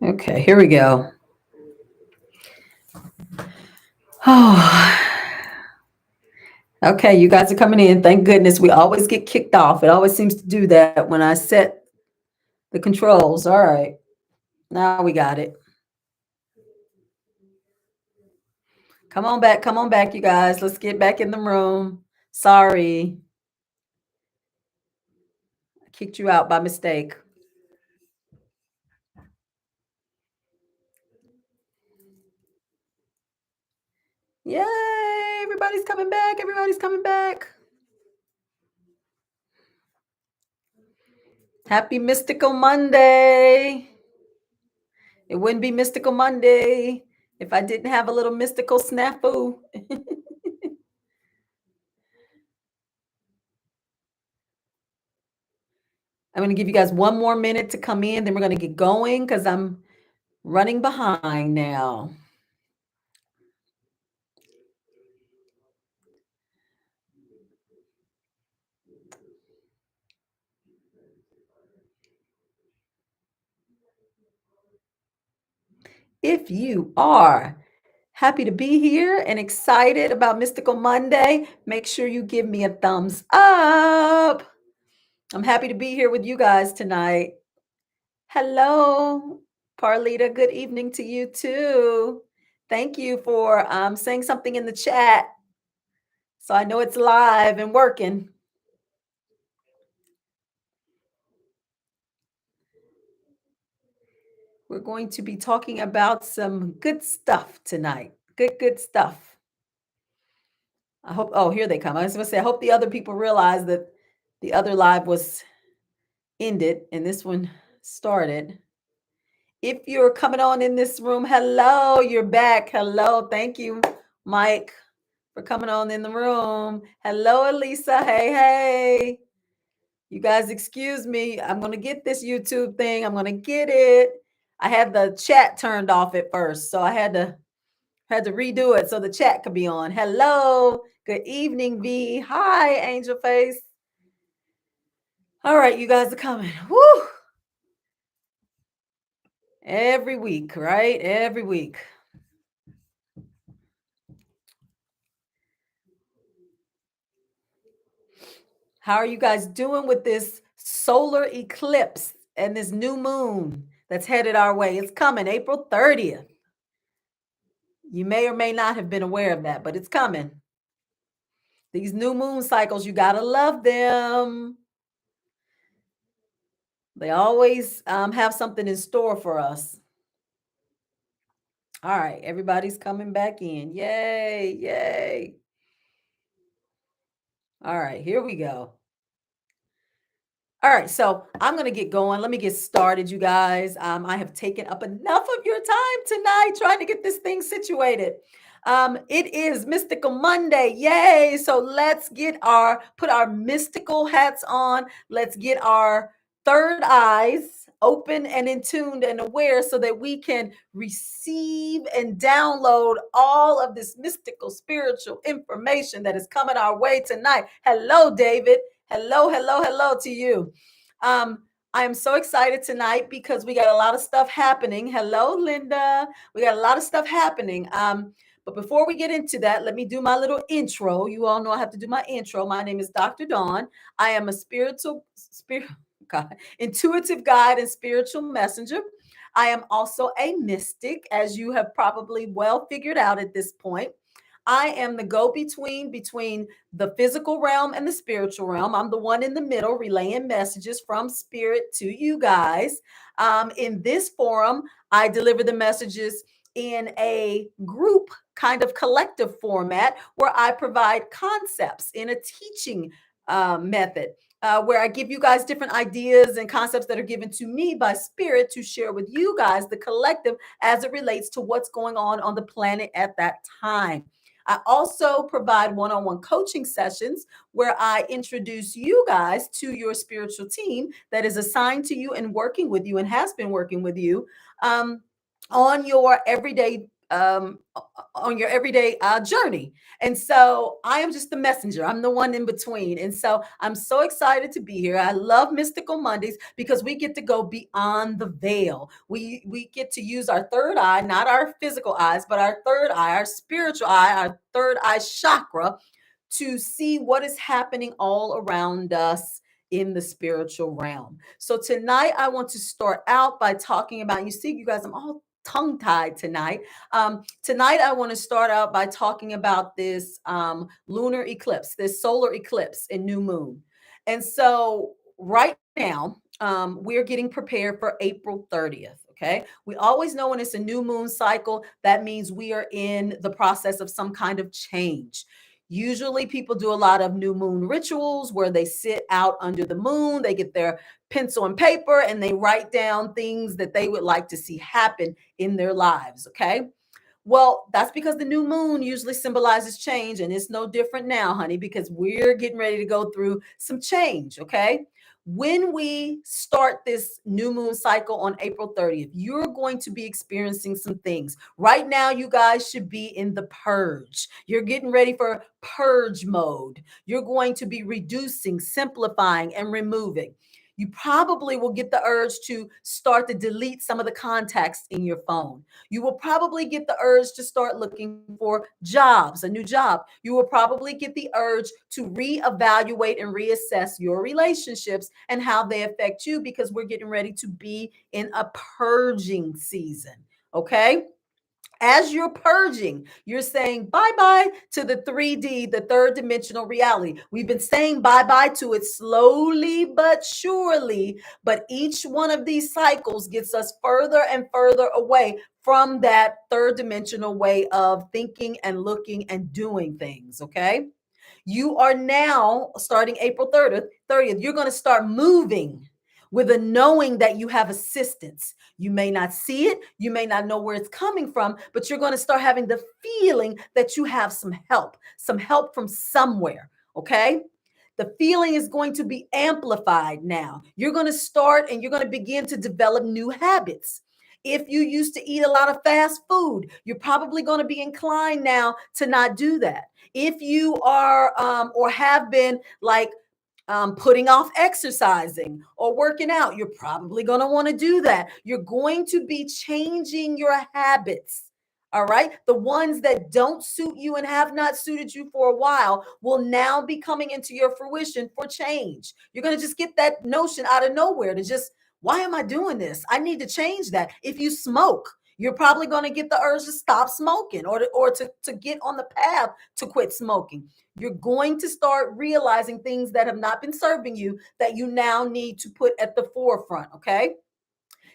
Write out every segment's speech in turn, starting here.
Okay, here we go. Oh, okay, you guys are coming in. Thank goodness. We always get kicked off. It always seems to do that when I set the controls. All right, now we got it. Come on back, you guys. Let's get back in the room. Sorry, I kicked you out by mistake. Yay! Everybody's coming back. Everybody's coming back. Happy Mystical Monday. It wouldn't be Mystical Monday if I didn't have a little mystical snafu. I'm going to give you guys one more minute to come in, then we're going to get going because I'm running behind now. If you are happy to be here and excited about Mystical Monday, make sure you give me a thumbs up. I'm happy to be here with you guys tonight. Hello, Parlita. Good evening to you too. Thank you for saying something in the chat so I know it's live and working. We're going to be talking about some good stuff tonight. Good stuff. I hope, oh, here they come. I was going to say, I hope the other people realize that the other live was ended and this one started. If you're coming on in this room, hello, you're back. Hello. Thank you, Mike, for coming on in the room. Hello, Elisa. Hey, hey. You guys, excuse me. I'm going to get this YouTube thing. I'm going to get it. I had the chat turned off at first, so I had to redo it so the chat could be on. Hello. Good evening, V. Hi, Angel Face. All right, you guys are coming. Woo! Every week, right? Every week. How are you guys doing with this solar eclipse and this new moon that's headed our way? It's coming April 30th. You may or may not have been aware of that, but it's coming. These new moon cycles, you got to love them. They always have something in store for us. All right, everybody's coming back in. Yay, yay. All right, here we go. All right, so I'm going to get going. Let me get started, you guys. I have taken up enough of your time tonight trying to get this thing situated. It is Mystical Monday. Yay. So let's put our mystical hats on. Let's get our third eyes open and in tuned and aware so that we can receive and download all of this mystical spiritual information that is coming our way tonight. Hello, David. Hello, hello, hello to you. I am so excited tonight because we got a lot of stuff happening. Hello, Linda. We got a lot of stuff happening. But before we get into that, let me do my little intro. You all know I have to do my intro. My name is Dr. Dawn. I am a intuitive guide and spiritual messenger. I am also a mystic, as you have probably well figured out at this point. I am the go-between between the physical realm and the spiritual realm. I'm the one in the middle relaying messages from spirit to you guys. In this forum, I deliver the messages in a group kind of collective format where I provide concepts in a teaching method. Where I give you guys different ideas and concepts that are given to me by spirit to share with you guys, the collective, as it relates to what's going on the planet at that time. I also provide one-on-one coaching sessions where I introduce you guys to your spiritual team that is assigned to you and working with you and has been working with you on your everyday on your everyday journey. And so I am just the messenger. I'm the one in between. And so I'm so excited to be here. I love Mystical Mondays because we get to go beyond the veil. We get to use our third eye, not our physical eyes, but our third eye, our spiritual eye, our third eye chakra, to see what is happening all around us in the spiritual realm. So tonight I want to start out by talking about, you see, you guys, I'm all tongue tied tonight. Tonight I want to start out by talking about this lunar eclipse, this solar eclipse in new moon. And so right now, we're getting prepared for April 30th. Okay. We always know when it's a new moon cycle, that means we are in the process of some kind of change. Usually, people do a lot of new moon rituals where they sit out under the moon, they get their pencil and paper, and they write down things that they would like to see happen in their lives. Okay. Well, that's because the new moon usually symbolizes change, and it's no different now, honey, because we're getting ready to go through some change. Okay. When we start this new moon cycle on April 30th, you're going to be experiencing some things. Right now, you guys should be in the purge. You're getting ready for purge mode. You're going to be reducing, simplifying, and removing. You probably will get the urge to start to delete some of the contacts in your phone. You will probably get the urge to start looking for jobs, a new job. You will probably get the urge to reevaluate and reassess your relationships and how they affect you, because we're getting ready to be in a purging season. Okay. As you're purging, you're saying bye bye to the 3D, the third dimensional reality. We've been saying bye bye to it slowly but surely, but each one of these cycles gets us further and further away from that third dimensional way of thinking and looking and doing things. Okay. You are now starting April 30th, you're going to start moving with a knowing that you have assistance. You may not see it, you may not know where it's coming from, but you're going to start having the feeling that you have some help from somewhere. Okay. The feeling is going to be amplified now. You're going to start and you're going to begin to develop new habits. If you used to eat a lot of fast food, you're probably going to be inclined now to not do that. If you are or have been like putting off exercising or working out, you're probably going to want to do that. You're going to be changing your habits. All right. The ones that don't suit you and have not suited you for a while will now be coming into your fruition for change. You're going to just get that notion out of nowhere to just, why am I doing this? I need to change that. If you smoke, you're probably going to get the urge to stop smoking or to get on the path to quit smoking. You're going to start realizing things that have not been serving you that you now need to put at the forefront. Okay.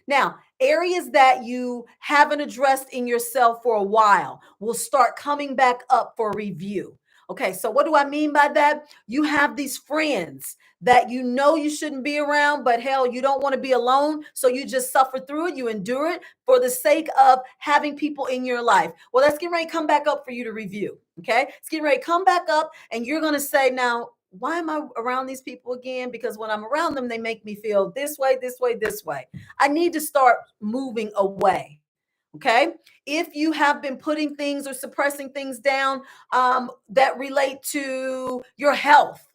Now, areas that you haven't addressed in yourself for a while will start coming back up for review. Okay, so what do I mean by that? You have these friends that you know you shouldn't be around, but hell, you don't want to be alone. So you just suffer through it, you endure it for the sake of having people in your life. Well, that's getting ready to come back up for you to review. Okay, it's getting ready to come back up, and you're going to say, now, why am I around these people again? Because when I'm around them, they make me feel this way, this way, this way. I need to start moving away. Okay. If you have been putting things or suppressing things down that relate to your health,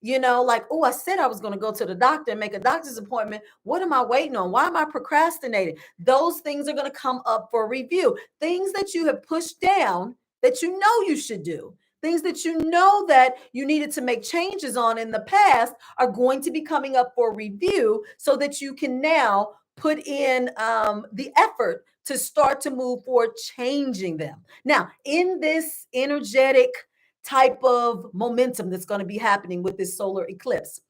like, oh, I said I was going to go to the doctor and make a doctor's appointment. What am I waiting on? Why am I procrastinating? Those things are going to come up for review. Things that you have pushed down that you know you should do. Things that you know that you needed to make changes on in the past are going to be coming up for review so that you can now put in the effort to start to move forward, changing them. Now, in this energetic type of momentum that's going to be happening with this solar eclipse,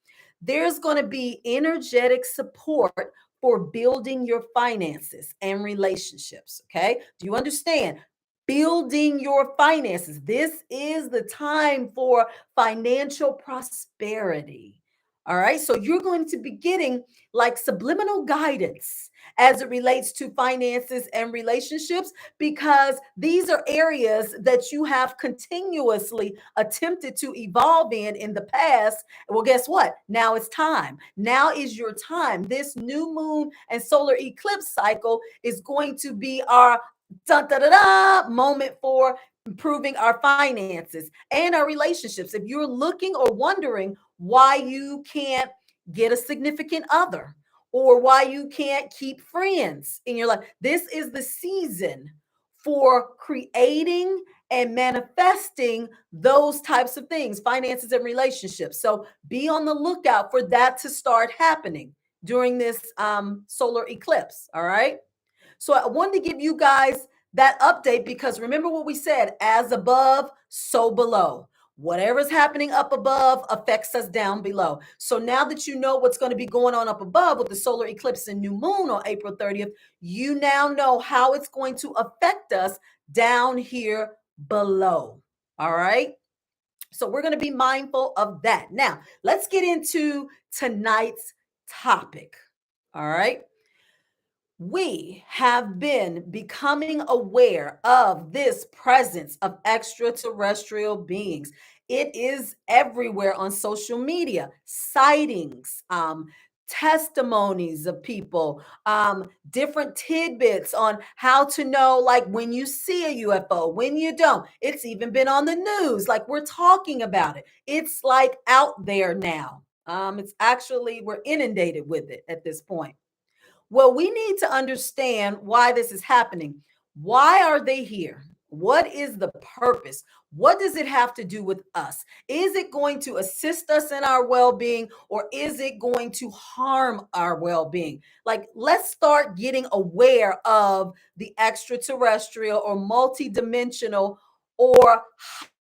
there's going to be energetic support for building your finances and relationships. Okay. Do you understand? Building your finances. This is the time for financial prosperity. All right. So you're going to be getting like subliminal guidance as it relates to finances and relationships, because these are areas that you have continuously attempted to evolve in the past. Well, guess what? Now it's time. Now is your time. This new moon and solar eclipse cycle is going to be our dun, da, da, da, moment for improving our finances and our relationships. If you're looking or wondering why you can't get a significant other or why you can't keep friends in your life, this is the season for creating and manifesting those types of things, finances and relationships. So be on the lookout for that to start happening during this solar eclipse. All right. So I wanted to give you guys that update because remember what we said, as above, so below. Whatever's happening up above affects us down below. So now that you know what's going to be going on up above with the solar eclipse and new moon on April 30th, you now know how it's going to affect us down here below. All right. So we're going to be mindful of that. Now, let's get into tonight's topic. All right. We have been becoming aware of this presence of extraterrestrial beings. It is everywhere on social media, sightings, testimonies of people, different tidbits on how to know, like when you see a UFO, when you don't. It's even been on the news, like we're talking about it. It's like out there now. It's actually, we're inundated with it at this point. Well, we need to understand why this is happening. Why are they here? What is the purpose? What does it have to do with us? Is it going to assist us in our well being or is it going to harm our well being? Like, let's start getting aware of the extraterrestrial or multidimensional or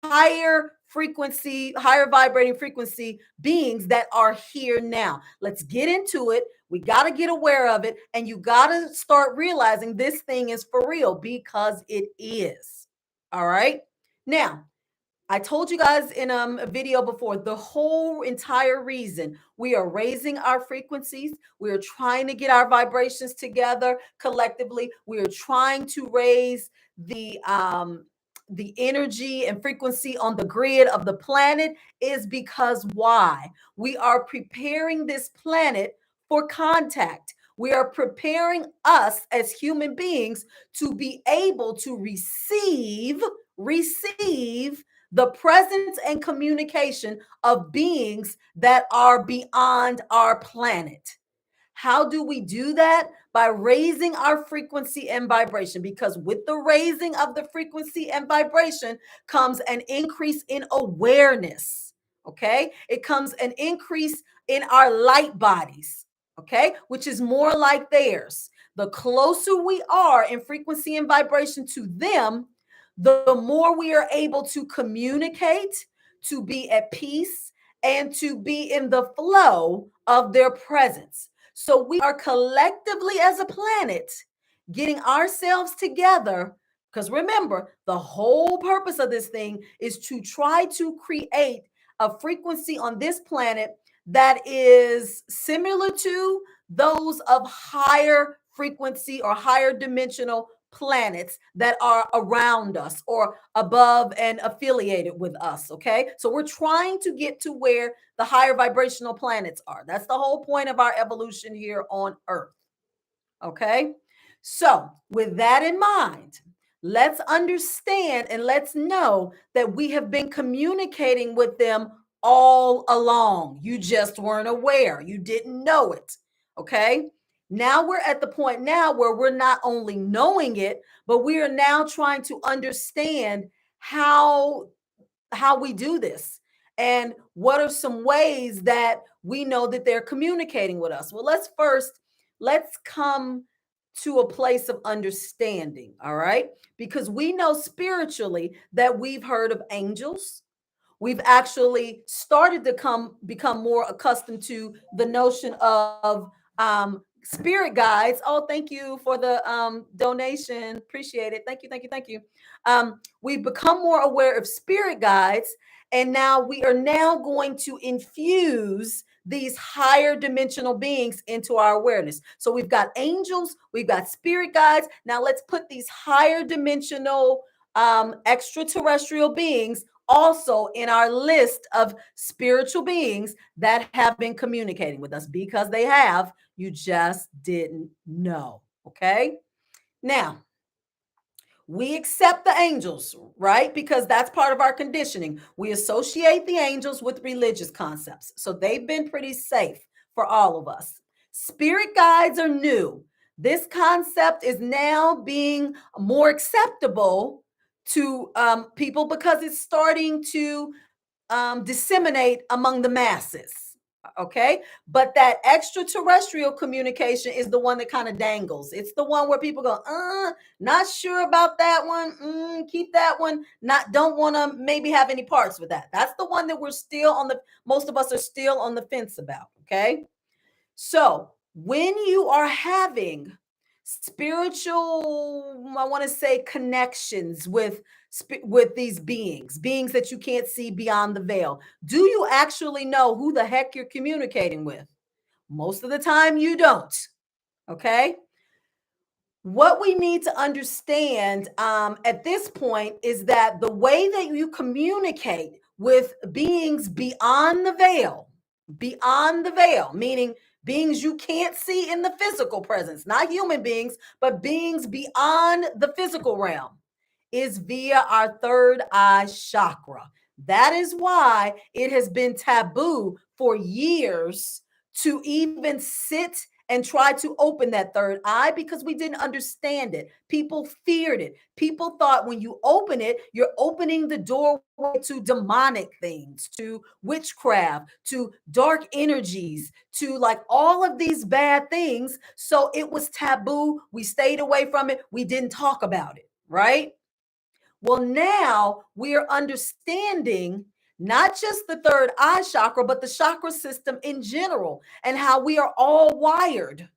higher frequency, higher vibrating frequency beings that are here now. Let's get into it. We got to get aware of it. And you got to start realizing this thing is for real because it is. All right. Now, I told you guys in a video before, the whole entire reason we are raising our frequencies, we are trying to get our vibrations together collectively. We are trying to raise the energy and frequency on the grid of the planet is because why? We are preparing this planet for contact. We are preparing us as human beings to be able to receive the presence and communication of beings that are beyond our planet. How do we do that? By raising our frequency and vibration, because with the raising of the frequency and vibration comes an increase in awareness. Okay. It comes an increase in our light bodies. Okay. Which is more like theirs. The closer we are in frequency and vibration to them, the more we are able to communicate, to be at peace, and to be in the flow of their presence. So we are collectively as a planet getting ourselves together. Because remember, the whole purpose of this thing is to try to create a frequency on this planet that is similar to those of higher frequency or higher dimensional planets that are around us or above and affiliated with us. Okay. So we're trying to get to where the higher vibrational planets are. That's the whole point of our evolution here on Earth. Okay. So, with that in mind, let's understand and let's know that we have been communicating with them all along. You just weren't aware, you didn't know it. Okay. Now we're at the point now where we're not only knowing it, but we are now trying to understand how we do this and what are some ways that we know that they're communicating with us. Well, let's come to a place of understanding, all right? Because we know spiritually that we've heard of angels. We've actually started to become more accustomed to the notion of spirit guides. Oh, thank you for the donation. Appreciate it. Thank you, thank you, thank you. We've become more aware of spirit guides, and now we are now going to infuse these higher dimensional beings into our awareness. So we've got angels, we've got spirit guides. Now let's put these higher dimensional extraterrestrial beings also in our list of spiritual beings that have been communicating with us, because they have. You just didn't know. Okay. Now, We accept the angels, right? Because that's part of our conditioning. We associate the angels with religious concepts. So they've been pretty safe for all of us. Spirit guides are new. This concept is now being more acceptable to people because it's starting to disseminate among the masses. Okay. But that extraterrestrial communication is the one that kind of dangles. It's the one where people go, not sure about that one. Keep that one. Not, don't want to maybe have any parts with that. That's the one that we're still on the, most of us are still on the fence about. Okay. So when you are having spiritual, I want to say, connections with these beings that you can't see beyond the veil, do you actually know who the heck you're communicating with? Most of the time you don't. Okay. What we need to understand at this point is that the way that you communicate with beings beyond the veil, meaning beings you can't see in the physical presence, not human beings, but beings beyond the physical realm, is via our third eye chakra. That is why it has been taboo for years to even sit and try to open that third eye because we didn't understand it. People feared it. People thought when you open it, you're opening the doorway to demonic things, to witchcraft, to dark energies, to like all of these bad things. So it was taboo. We stayed away from it. We didn't talk about it, right? Well, now we are understanding not just the third eye chakra, but the chakra system in general, and how we are all wired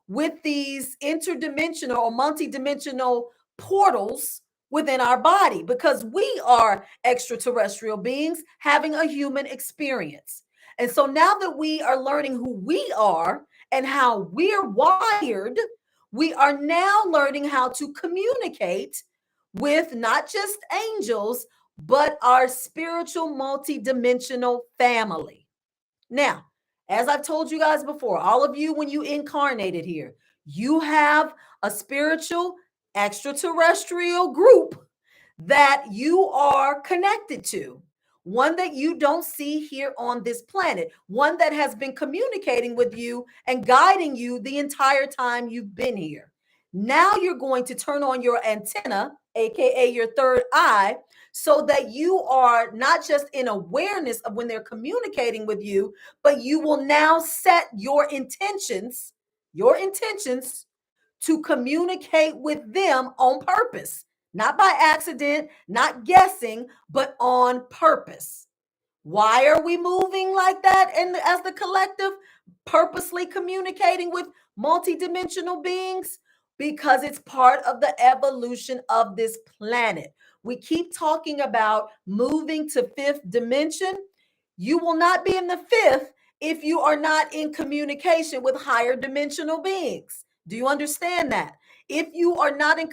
with these interdimensional or multidimensional portals within our body because we are extraterrestrial beings having a human experience. And so now that we are learning who we are and how we're wired, we are now learning how to communicate with not just angels, but our spiritual multidimensional family. Now, as I've told you guys before, all of you, when you incarnated here, you have a spiritual extraterrestrial group that you are connected to, one that you don't see here on this planet, one that has been communicating with you and guiding you the entire time you've been here. Now you're going to turn on your antenna, aka your third eye, so that you are not just in awareness of when they're communicating with you, but you will now set your intentions to communicate with them on purpose, not by accident, not guessing, but on purpose. Why are we moving like that? And as the collective, purposely communicating with multidimensional beings? Because it's part of the evolution of this planet. We keep talking about moving to fifth dimension. You will not be in the fifth if you are not in communication with higher dimensional beings. Do you understand that? If you are not in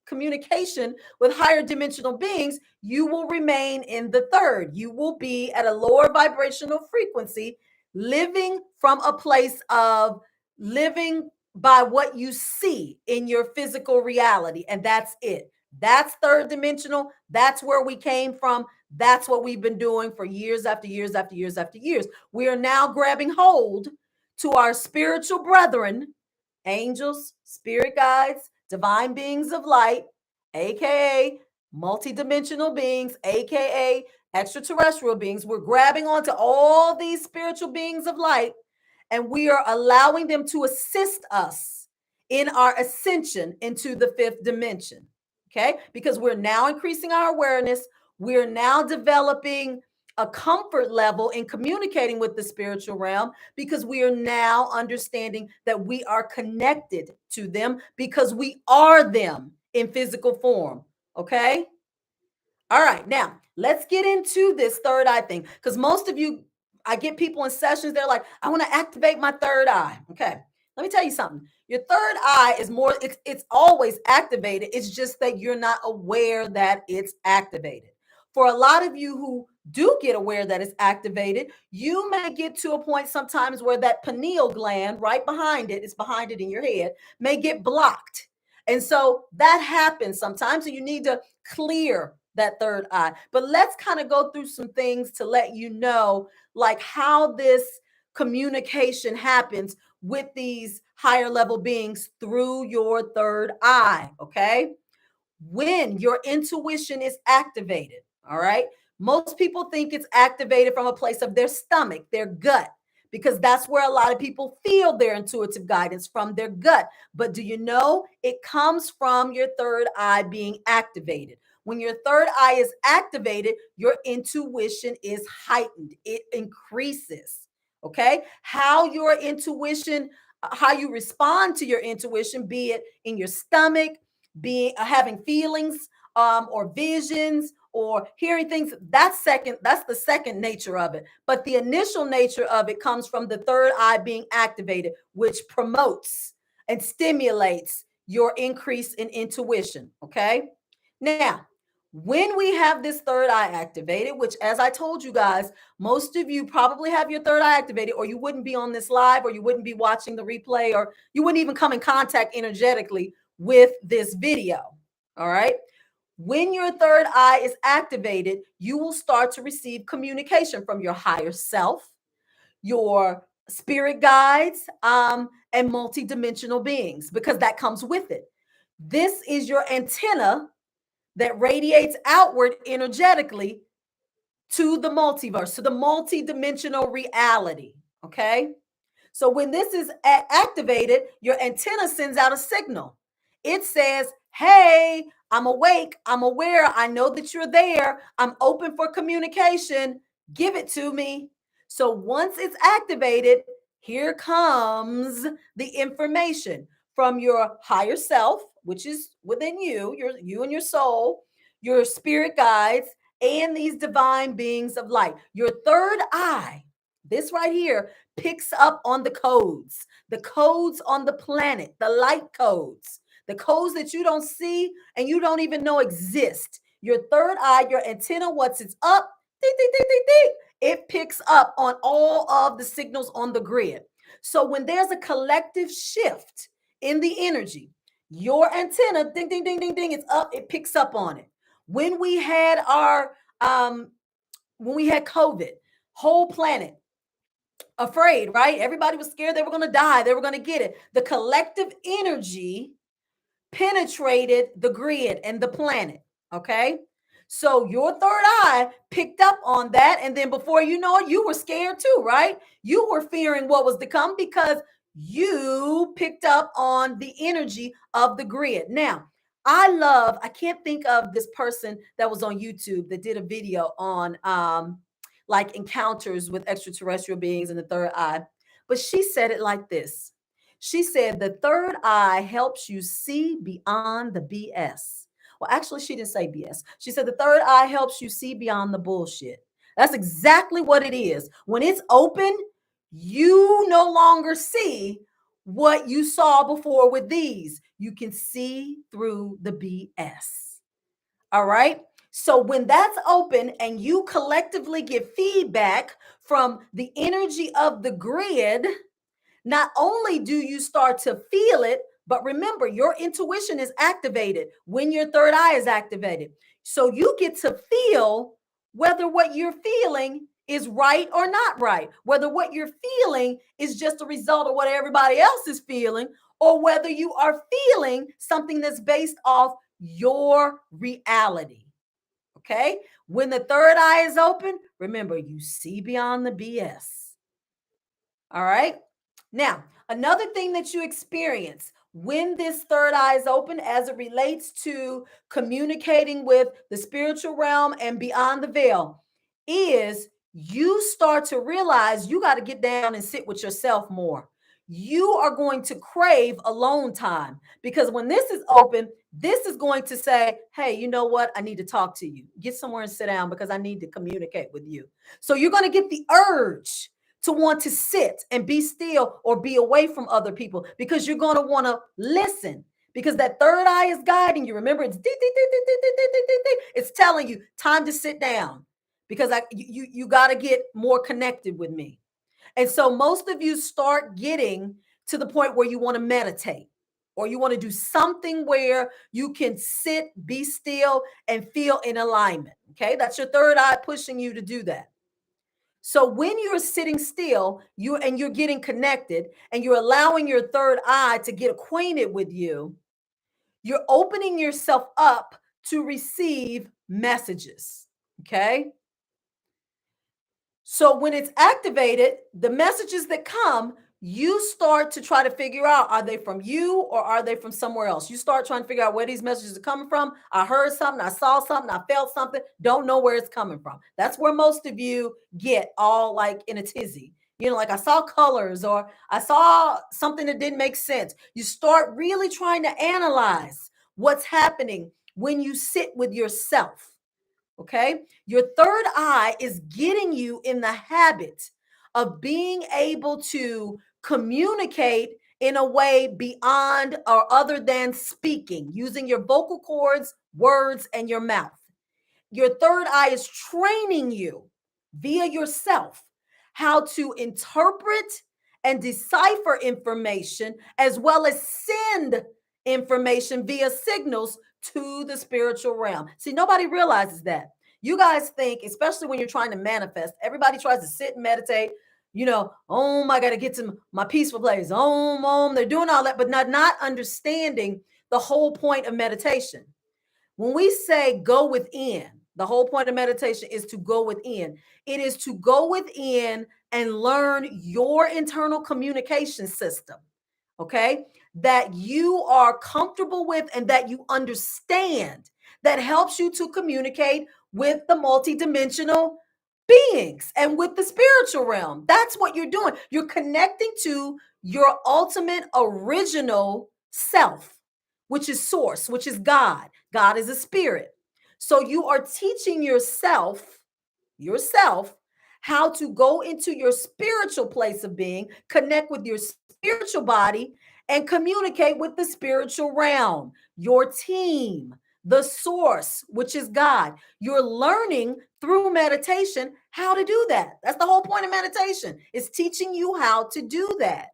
communication with higher dimensional beings, you will remain in the third. You will be at a lower vibrational frequency, living from a place of living by what you see in your physical reality. And that's it. That's third dimensional. That's where we came from. That's what we've been doing for years after years after years after years. We are now grabbing hold to our spiritual brethren, angels, spirit guides, divine beings of light, aka multidimensional beings, aka extraterrestrial beings. We're grabbing onto all these spiritual beings of light and we are allowing them to assist us in our ascension into the fifth dimension. Okay, because we're now increasing our awareness, we're now developing a comfort level in communicating with the spiritual realm because we are now understanding that we are connected to them because we are them in physical form. Okay. All right. Now let's get into this third eye thing because most of you, I get people in sessions, they're like, I want to activate my third eye. Okay. Let me tell you something. Your third eye is more, it's always activated. It's just that you're not aware that it's activated. For a lot of you who do get aware that it's activated, you may get to a point sometimes where that pineal gland right behind it, it's behind it in your head, may get blocked. And so that happens sometimes, and you need to clear that third eye. But let's kind of go through some things to let you know, like how this communication happens with these higher level beings through your third eye. Okay. When your intuition is activated, all right? Most people think it's activated from a place of their stomach, their gut, because that's where a lot of people feel their intuitive guidance from their gut. But do you know it comes from your third eye being activated? When your third eye is activated, your intuition is heightened, it increases. Okay. How your intuition, how you respond to your intuition, be it in your stomach, being having feelings or visions or hearing things, that's the second nature of it. But the initial nature of it comes from the third eye being activated, which promotes and stimulates your increase in intuition. Okay. Now, when we have this third eye activated, which, as I told you guys, most of you probably have your third eye activated, or you wouldn't be on this live, or you wouldn't be watching the replay, or you wouldn't even come in contact energetically with this video. All right. When your third eye is activated, you will start to receive communication from your higher self, your spirit guides, and multidimensional beings, because that comes with it. This is your antenna that radiates outward energetically to the multiverse, to the multidimensional reality. Okay. So when this is activated, your antenna sends out a signal. It says, hey, I'm awake. I'm aware. I know that you're there. I'm open for communication. Give it to me. So once it's activated, here comes the information from your higher self, which is within you, you and your soul, your spirit guides, and these divine beings of light. Your third eye, this right here, picks up on the codes on the planet, the light codes, the codes that you don't see and you don't even know exist. Your third eye, your antenna, once it's up, ding, ding, ding, ding, ding, it picks up on all of the signals on the grid. So when there's a collective shift in the energy, your antenna, ding, ding, ding, ding, ding, it's up, it picks up on it. When we had when we had COVID, whole planet afraid, right? Everybody was scared they were going to die, they were going to get it. The collective energy penetrated the grid and the planet. Okay. So your third eye picked up on that. And then before you know it, you were scared too, right? You were fearing what was to come because you picked up on the energy of the grid. Now, I can't think of this person that was on YouTube that did a video on like encounters with extraterrestrial beings in the third eye. But she said it like this. She said, the third eye helps you see beyond the BS. Well, actually, she didn't say BS. She said, the third eye helps you see beyond the bullshit. That's exactly what it is. When it's open, you no longer see what you saw before with these. You can see through the BS. All right. So when that's open and you collectively get feedback from the energy of the grid, not only do you start to feel it, but remember, your intuition is activated when your third eye is activated. So you get to feel whether what you're feeling is right or not right, whether what you're feeling is just a result of what everybody else is feeling, or whether you are feeling something that's based off your reality. Okay. When the third eye is open, remember, you see beyond the BS. All right. Now, another thing that you experience when this third eye is open as it relates to communicating with the spiritual realm and beyond the veil is you start to realize you got to get down and sit with yourself more. You are going to crave alone time because when this is open, this is going to say, hey, you know what? I need to talk to you. Get somewhere and sit down because I need to communicate with you. So you're going to get the urge to want to sit and be still or be away from other people because you're going to want to listen because that third eye is guiding you. Remember, it's it's telling you time to sit down because you got to get more connected with me. And so most of you start getting to the point where you want to meditate. or you want to do something where you can sit, be still, and feel in alignment. Okay, that's your third eye pushing you to do that. So when you're sitting still, you're getting connected and you're allowing your third eye to get acquainted with you, you're opening yourself up to receive messages. Okay? So when it's activated, the messages that come, you start to try to figure out, are they from you or are they from somewhere else? You start trying to figure out where these messages are coming from. I heard something, I saw something, I felt something, don't know where it's coming from. That's where most of you get all like in a tizzy. You know, like I saw colors or I saw something that didn't make sense. You start really trying to analyze what's happening when you sit with yourself. Okay. Your third eye is getting you in the habit of being able to communicate in a way beyond or other than speaking, using your vocal cords, words, and your mouth. Your third eye is training you via yourself how to interpret and decipher information as well as send information via signals to the spiritual realm. See, nobody realizes that. You guys think, especially when you're trying to manifest, everybody tries to sit and meditate. You know, oh, I got to get to my peaceful place. They're doing all that, but not understanding the whole point of meditation. When we say go within, the whole point of meditation is to go within. It is to go within and learn your internal communication system, okay? That you are comfortable with and that you understand, that helps you to communicate with the multidimensional beings and with the spiritual realm. That's what you're doing. You're connecting to your ultimate original self, which is source, which is God. God is a spirit. So you are teaching yourself how to go into your spiritual place of being, connect with your spiritual body, and communicate with the spiritual realm, your team, the source, which is God. You're learning through meditation how to do that. That's the whole point of meditation. It's teaching you how to do that.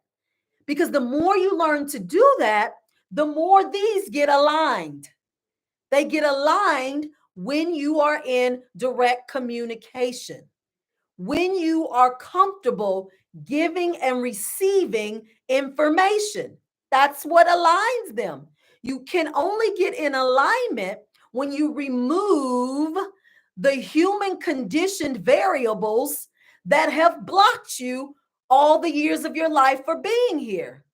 Because the more you learn to do that, the more these get aligned. They get aligned when you are in direct communication, when you are comfortable giving and receiving information. That's what aligns them. You can only get in alignment when you remove the human conditioned variables that have blocked you all the years of your life for being here.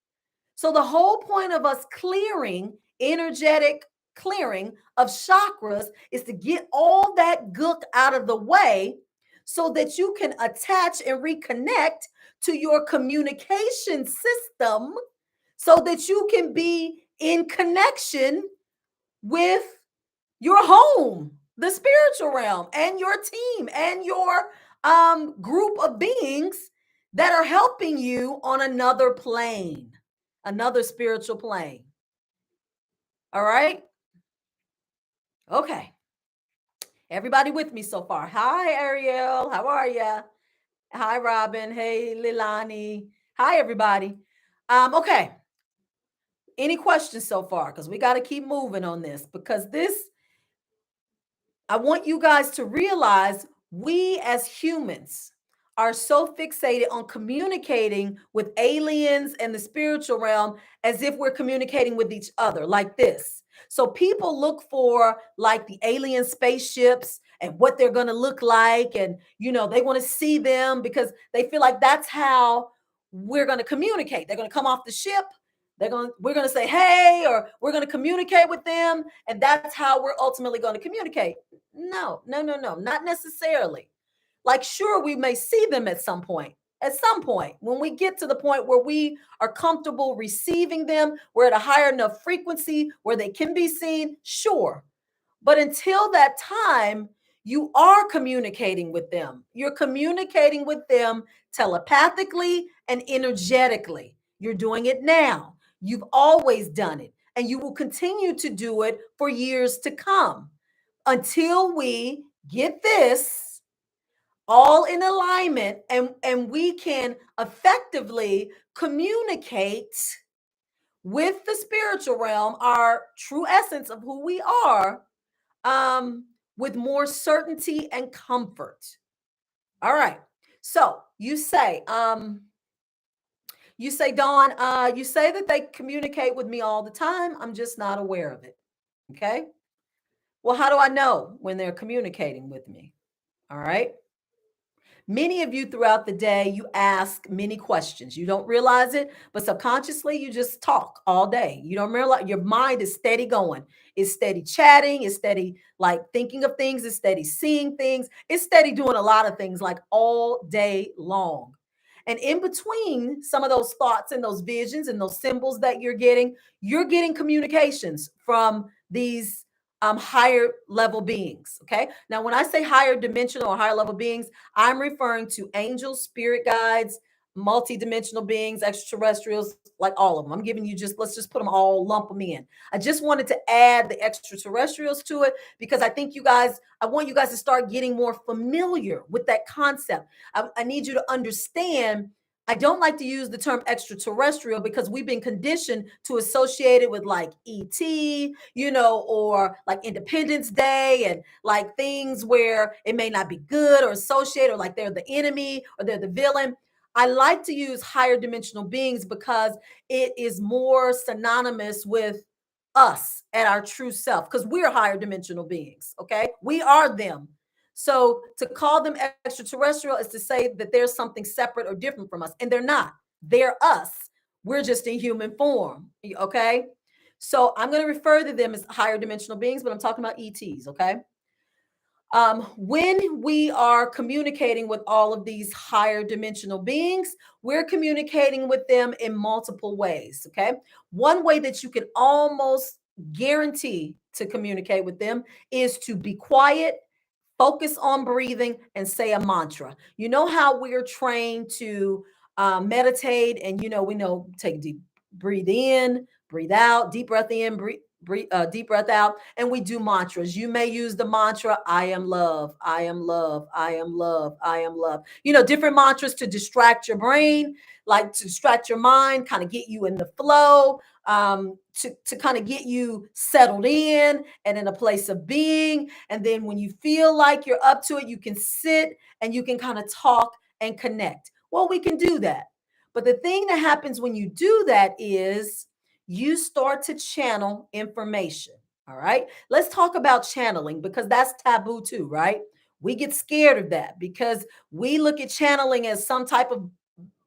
So the whole point of us clearing, energetic clearing of chakras, is to get all that gook out of the way so that you can attach and reconnect to your communication system so that you can be in connection with your home, the spiritual realm, and your team and your group of beings that are helping you on another plane, another spiritual plane. All right. Okay. Everybody with me so far? Hi, Ariel. How are you? Hi, Robin. Hey, Lilani. Hi, everybody. Okay. Any questions so far? Because we got to keep moving on this, because I want you guys to realize we as humans are so fixated on communicating with aliens and the spiritual realm as if we're communicating with each other like this. So people look for like the alien spaceships and what they're going to look like. And, they want to see them because they feel like that's how we're going to communicate. They're going to come off the ship. We're going to say, hey, or we're going to communicate with them. And that's how we're ultimately going to communicate. No, no, no, no, not necessarily. Like, sure, we may see them at some point. At some point, when we get to the point where we are comfortable receiving them, we're at a higher enough frequency where they can be seen, sure. But until that time, you are communicating with them. You're communicating with them telepathically and energetically. You're doing it now. You've always done it, and you will continue to do it for years to come until we get this all in alignment and we can effectively communicate with the spiritual realm, our true essence of who we are, with more certainty and comfort. All right. So you say, Dawn, you say that they communicate with me all the time. I'm just not aware of it. Okay. Well, how do I know when they're communicating with me? All right. Many of you throughout the day, you ask many questions. You don't realize it, but subconsciously, you just talk all day. You don't realize your mind is steady going. It's steady chatting. It's steady like thinking of things. It's steady seeing things. It's steady doing a lot of things like all day long. And in between some of those thoughts and those visions and those symbols that you're getting communications from these higher level beings. Okay. Now, when I say higher dimensional or higher level beings, I'm referring to angels, spirit guides, multidimensional beings, extraterrestrials, like all of them. I'm giving you let's just put them all, lump them in. I just wanted to add the extraterrestrials to it because I want you guys to start getting more familiar with that concept. I need you to understand. I don't like to use the term extraterrestrial because we've been conditioned to associate it with like ET, or like Independence Day and like things where it may not be good or associated or like they're the enemy or they're the villain. I like to use higher dimensional beings because it is more synonymous with us at our true self because we're higher dimensional beings. Okay. We are them. So to call them extraterrestrial is to say that there's something separate or different from us, and they're not. They're us. We're just in human form. Okay. So I'm going to refer to them as higher dimensional beings, but I'm talking about ETs. Okay. When we are communicating with all of these higher dimensional beings, we're communicating with them in multiple ways. Okay. One way that you can almost guarantee to communicate with them is to be quiet, focus on breathing, and say a mantra. You know how we're trained to meditate, and we know take deep breathe in, breathe out, deep breath in, deep breath out, and we do mantras. You may use the mantra, I am love, I am love, I am love, I am love. Different mantras to distract your brain, like to distract your mind, kind of get you in the flow, to kind of get you settled in and in a place of being. And then when you feel like you're up to it, you can sit and you can kind of talk and connect. Well, we can do that. But the thing that happens when you do that is you start to channel information. All right. Let's talk about channeling because that's taboo too, right? We get scared of that because we look at channeling as some type of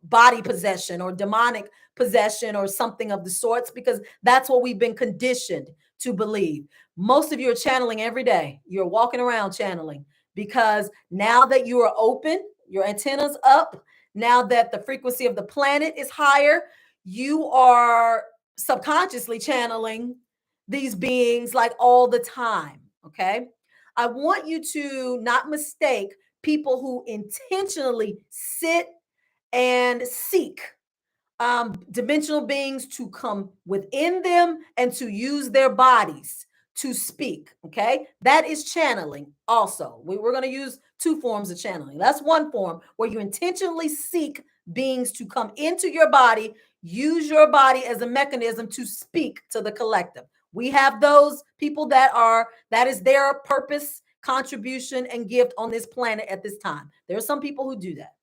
body possession or demonic possession or something of the sorts because that's what we've been conditioned to believe. Most of you are channeling every day. You're walking around channeling because now that you are open, your antennas up, now that the frequency of the planet is higher, you are subconsciously channeling these beings like all the time. Okay. I want you to not mistake people who intentionally sit and seek dimensional beings to come within them and to use their bodies to speak. Okay. That is channeling. Also, we're going to use two forms of channeling. That's one form where you intentionally seek beings to come into your body, use your body as a mechanism to speak to the collective. We have those people that is their purpose, contribution, and gift on this planet at this time. There are some people who do that.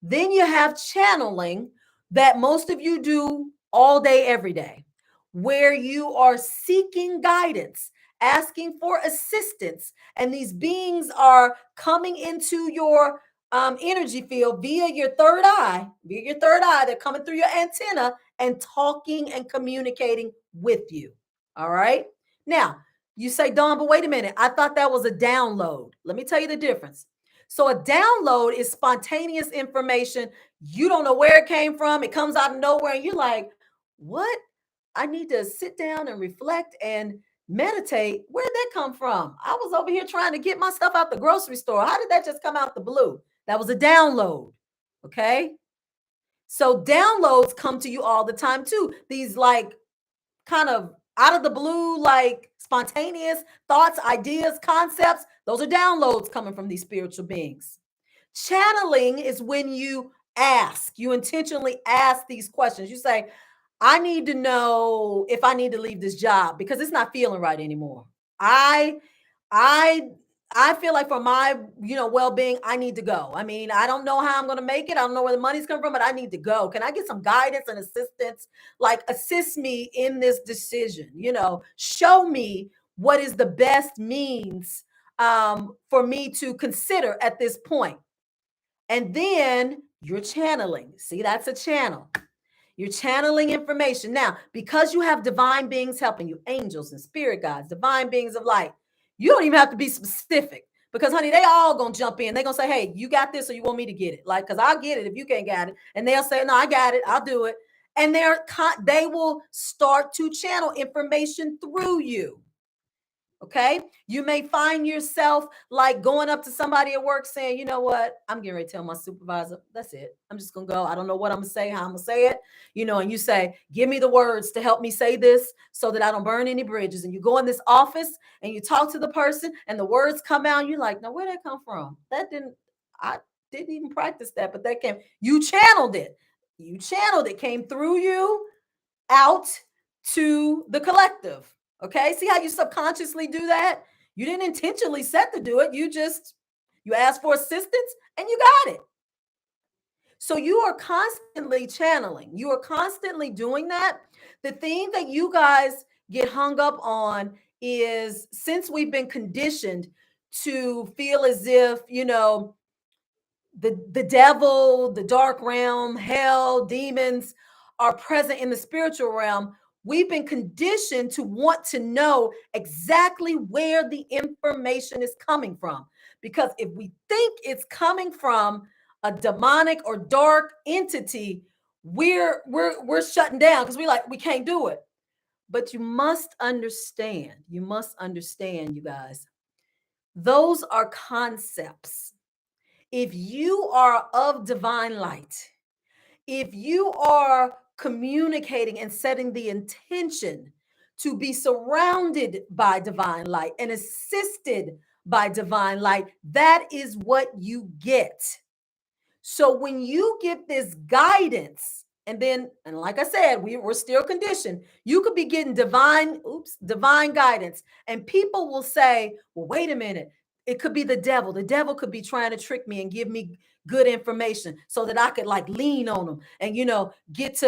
Then you have channeling that most of you do all day, every day, where you are seeking guidance, asking for assistance, and these beings are coming into your energy field via your third eye. Via your third eye, they're coming through your antenna and talking and communicating with you. All right. Now, you say, Dawn, but wait a minute. I thought that was a download. Let me tell you the difference. So a download is spontaneous information. You don't know where it came from. It comes out of nowhere. And you're like, what? I need to sit down and reflect and meditate. Where did that come from? I was over here trying to get my stuff out the grocery store. How did that just come out the blue? That was a download. Okay. So downloads come to you all the time too. These like kind of out of the blue, like spontaneous thoughts, ideas, concepts. Those are downloads coming from these spiritual beings. Channeling is when you intentionally ask these questions. You say, I need to know if I need to leave this job because it's not feeling right anymore. I I I feel like for my, well-being, I need to go. I mean, I don't know how I'm going to make it. I don't know where the money's coming from, but I need to go. Can I get some guidance and assistance? Like assist me in this decision, show me what is the best means for me to consider at this point. And then you're channeling. See, that's a channel. You're channeling information. Now, because you have divine beings helping you, angels and spirit guides, divine beings of light, you don't even have to be specific because, honey, they all gonna jump in. They're gonna say, hey, you got this or you want me to get it? Like, because I'll get it if you can't get it. And they'll say, no, I got it. I'll do it. And they will start to channel information through you. Okay. You may find yourself like going up to somebody at work saying, you know what? I'm getting ready to tell my supervisor, that's it. I'm just going to go. I don't know what I'm going to say, how I'm going to say it. And you say, give me the words to help me say this so that I don't burn any bridges. And you go in this office and you talk to the person and the words come out. And you're like, now where'd that come from? I didn't even practice that, but that came, you channeled it. You channeled it, came through you out to the collective. Okay. See how you subconsciously do that? You didn't intentionally set to do it. You asked for assistance and you got it. So you are constantly channeling. You are constantly doing that. The thing that you guys get hung up on is since we've been conditioned to feel as if, the devil, the dark realm, hell, demons are present in the spiritual realm, we've been conditioned to want to know exactly where the information is coming from. Because if we think it's coming from a demonic or dark entity, we're shutting down because we can't do it. But you must understand, you guys, those are concepts. If you are of divine light, if you are communicating and setting the intention to be surrounded by divine light and assisted by divine light, that is what you get. So when you get this guidance, and like I said, we're still conditioned. You could be getting divine guidance, and people will say, well, wait a minute. It could be the devil. The devil could be trying to trick me and give me good information so that I could like lean on them and get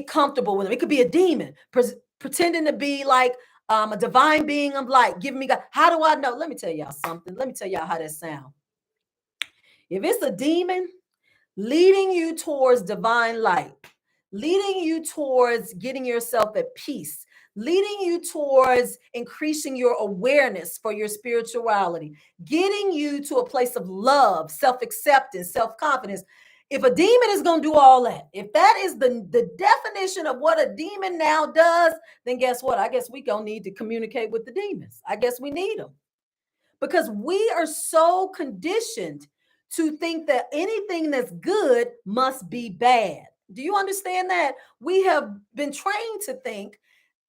comfortable with them. It could be a demon pretending to be like a divine being of light, giving me God. How do I know? Let me tell y'all something. Let me tell y'all how that sounds. If it's a demon leading you towards divine light, leading you towards getting yourself at peace, leading you towards increasing your awareness for your spirituality, getting you to a place of love, self acceptance, self confidence. If a demon is going to do all that, if that is the definition of what a demon now does, then guess what? I guess we going to need to communicate with the demons. I guess we need them because we are so conditioned to think that anything that's good must be bad. Do you understand that? We have been trained to think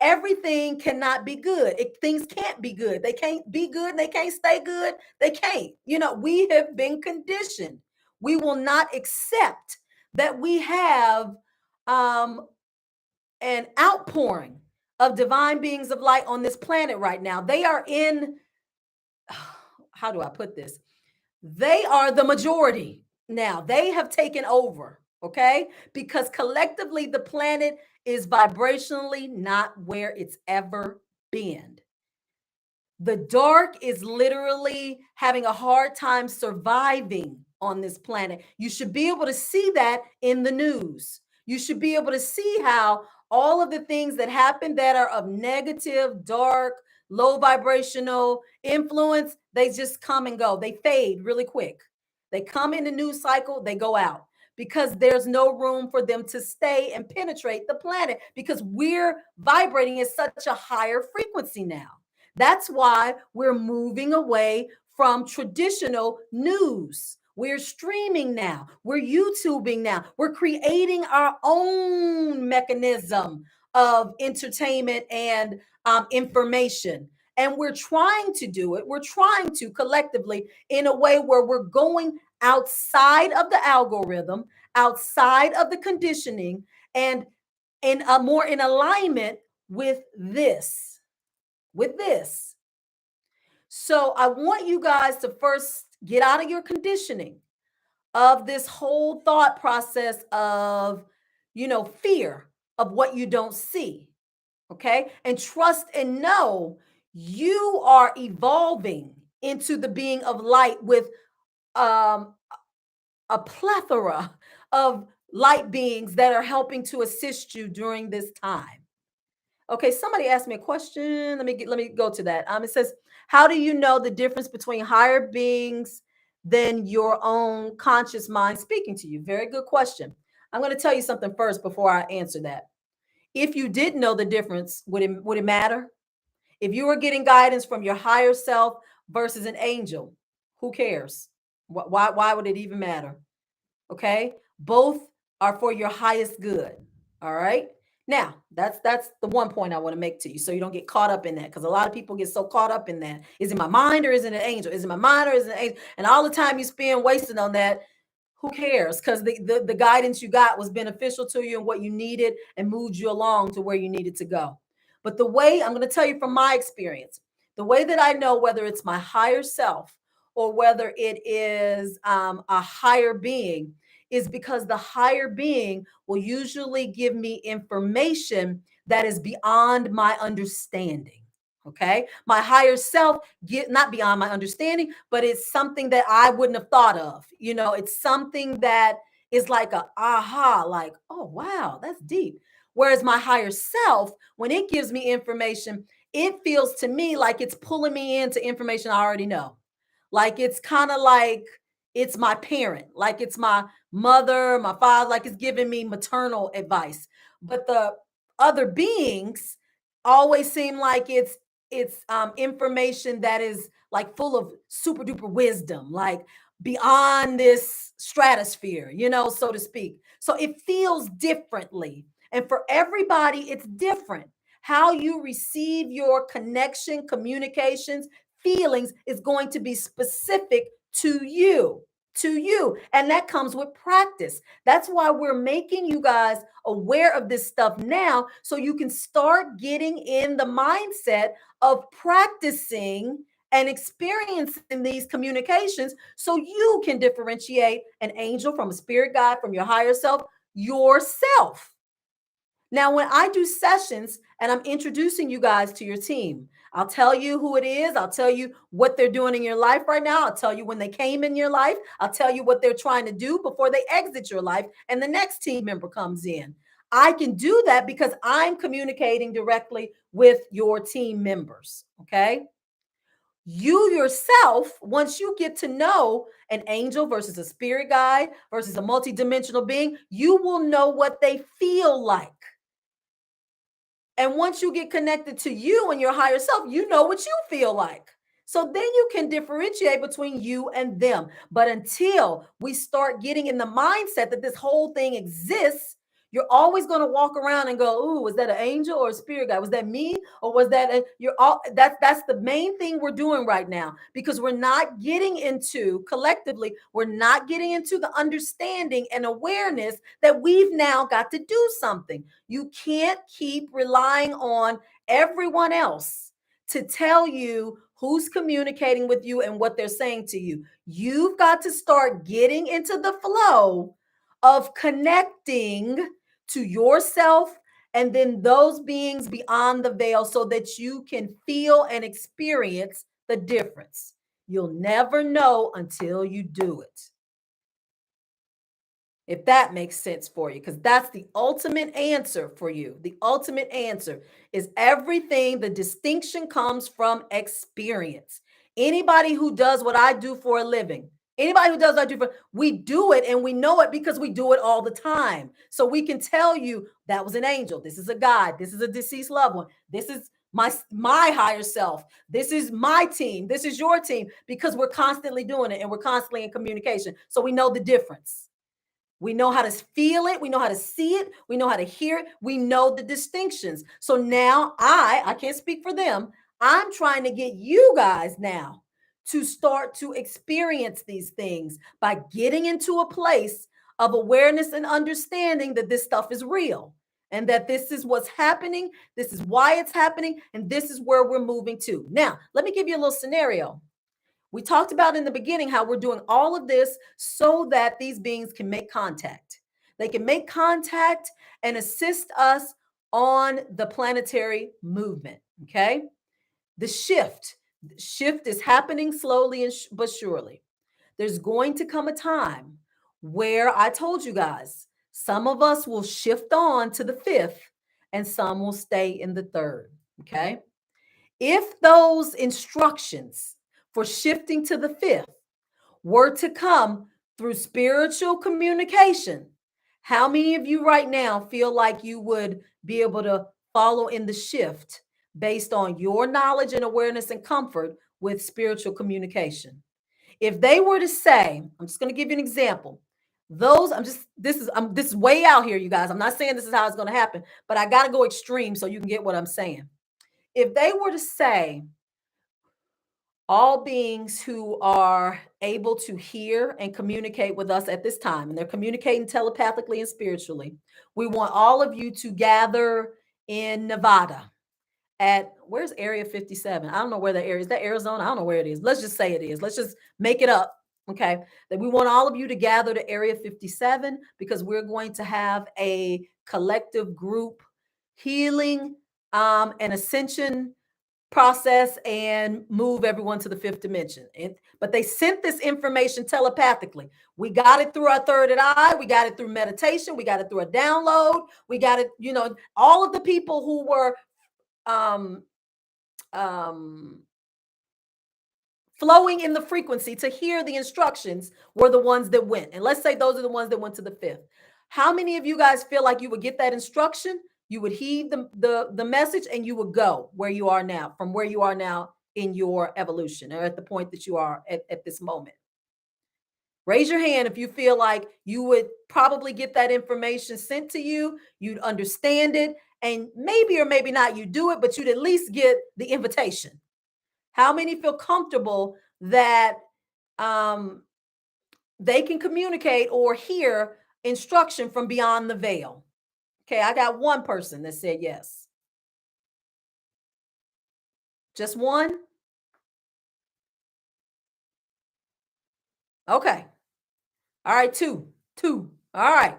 everything cannot be good. Things can't be good. They can't be good and they can't stay good. They can't. We have been conditioned. We will not accept that we have an outpouring of divine beings of light on this planet right now. They are in, how do I put this? They are the majority now. They have taken over, okay? Because collectively, the planet is vibrationally not where it's ever been. The dark is literally having a hard time surviving on this planet. You should be able to see that in the news. You should be able to see how all of the things that happen that are of negative, dark, low vibrational influence, they just come and go. They fade really quick. They come in the news cycle, they go out because there's no room for them to stay and penetrate the planet because we're vibrating at such a higher frequency now. That's why we're moving away from traditional news. We're streaming now. We're YouTubing now. We're creating our own mechanism of entertainment and information. And we're trying to do it. We're trying to collectively in a way where we're going outside of the algorithm, outside of the conditioning, and and more in alignment with this, with this. So I want you guys to first get out of your conditioning of this whole thought process of, fear of what you don't see. Okay. And trust and know you are evolving into the being of light with um, a plethora of light beings that are helping to assist you during this time. Okay, somebody asked me a question. Let me go to that. It says, "How do you know the difference between higher beings than your own conscious mind speaking to you?" Very good question. I'm going to tell you something first before I answer that. If you did know the difference, would it matter? If you were getting guidance from your higher self versus an angel, who cares? Why would it even matter? Okay, both are for your highest good. All right, now that's the one point I want to make to you, so you don't get caught up in that, because a lot of people get so caught up in that. Is it my mind or is it an angel? Is it my mind or is it an angel? And all the time you spend wasting on that, who cares? Because the guidance you got was beneficial to you and what you needed and moved you along to where you needed to go. But the way I'm going to tell you from my experience, the way that I know whether it's my higher self or whether it is a higher being is because the higher being will usually give me information that is beyond my understanding. Okay. My higher self get not beyond my understanding, but it's something that I wouldn't have thought of. It's something that is like a aha, like, oh wow, that's deep. Whereas my higher self, when it gives me information, it feels to me like it's pulling me into information I already know. Like it's kind of like it's my parent, like it's my mother, my father, like it's giving me maternal advice. But the other beings always seem like it's information that is like full of super duper wisdom, like beyond this stratosphere, so to speak. So it feels differently. And for everybody, it's different. How you receive your connection, communications, feelings is going to be specific to you. To you. And that comes with practice. That's why we're making you guys aware of this stuff now so you can start getting in the mindset of practicing and experiencing these communications so you can differentiate an angel from a spirit guide from your higher self yourself. Now, when I do sessions and I'm introducing you guys to your team, I'll tell you who it is. I'll tell you what they're doing in your life right now. I'll tell you when they came in your life. I'll tell you what they're trying to do before they exit your life and the next team member comes in. I can do that because I'm communicating directly with your team members. Okay. You yourself, once you get to know an angel versus a spirit guide versus a multidimensional being, you will know what they feel like. And once you get connected to you and your higher self, you know what you feel like. So then you can differentiate between you and them. But until we start getting in the mindset that this whole thing exists, you're always going to walk around and go, "Ooh, was that an angel or a spirit guide? Was that me or was that you're all that's the main thing we're doing right now, because we're not getting into collectively, we're not getting into the understanding and awareness that we've now got to do something. You can't keep relying on everyone else to tell you who's communicating with you and what they're saying to you. You've got to start getting into the flow of connecting to yourself and then those beings beyond the veil so that you can feel and experience the difference. You'll never know until you do it. If that makes sense for you, because that's the ultimate answer for you. The ultimate answer is everything. The distinction comes from experience. Anybody who does what I do for a living, anybody who does what I do for, we do it and we know it because we do it all the time. So we can tell you that was an angel. This is a God. This is a deceased loved one. This is my higher self. This is my team. This is your team, because we're constantly doing it and we're constantly in communication. So we know the difference. We know how to feel it. We know how to see it. We know how to hear it. We know the distinctions. So now I can't speak for them. I'm trying to get you guys now to start to experience these things by getting into a place of awareness and understanding that this stuff is real. and that this is what's happening. This is why it's happening. And this is where we're moving to. Now, let me give you a little scenario. We talked about in the beginning how we're doing all of this so that these beings can make contact. They can make contact and assist us on the planetary movement. Okay. The shift is happening slowly and but surely. There's going to come a time where I told you guys, some of us will shift on to the fifth and some will stay in the third. Okay. If those instructions for shifting to the fifth were to come through spiritual communication, how many of you right now feel like you would be able to follow in the shift based on your knowledge and awareness and comfort with spiritual communication? If they were to say, I'm just going to give you an example. This is way out here, you guys. I'm not saying this is how it's going to happen, but I got to go extreme so you can get what I'm saying. If they were to say, all beings who are able to hear and communicate with us at this time, and they're communicating telepathically and spiritually, we want all of you to gather in Nevada at, where's Area 57? I don't know where that area is. That Arizona? I don't know where it is. Let's just say it is. Let's just make it up. Okay. That we want all of you to gather to Area 57 because we're going to have a collective group healing and ascension process and move everyone to the fifth dimension. But they sent this information telepathically. We got it through our third eye. We got it through meditation. We got it through a download. We got it, all of the people who were flowing in the frequency to hear the instructions were the ones that went. And let's say those are the ones that went to the fifth. How many of you guys feel like you would get that instruction? You would heed the message and you would go where you are now, from where you are now in your evolution or at the point that you are at this moment. Raise your hand if you feel like you would probably get that information sent to you, you'd understand it, and maybe or maybe not you do it, but you'd at least get the invitation. How many feel comfortable that they can communicate or hear instruction from beyond the veil? Okay, I got one person that said yes. Just one? Okay. All right, two. All right.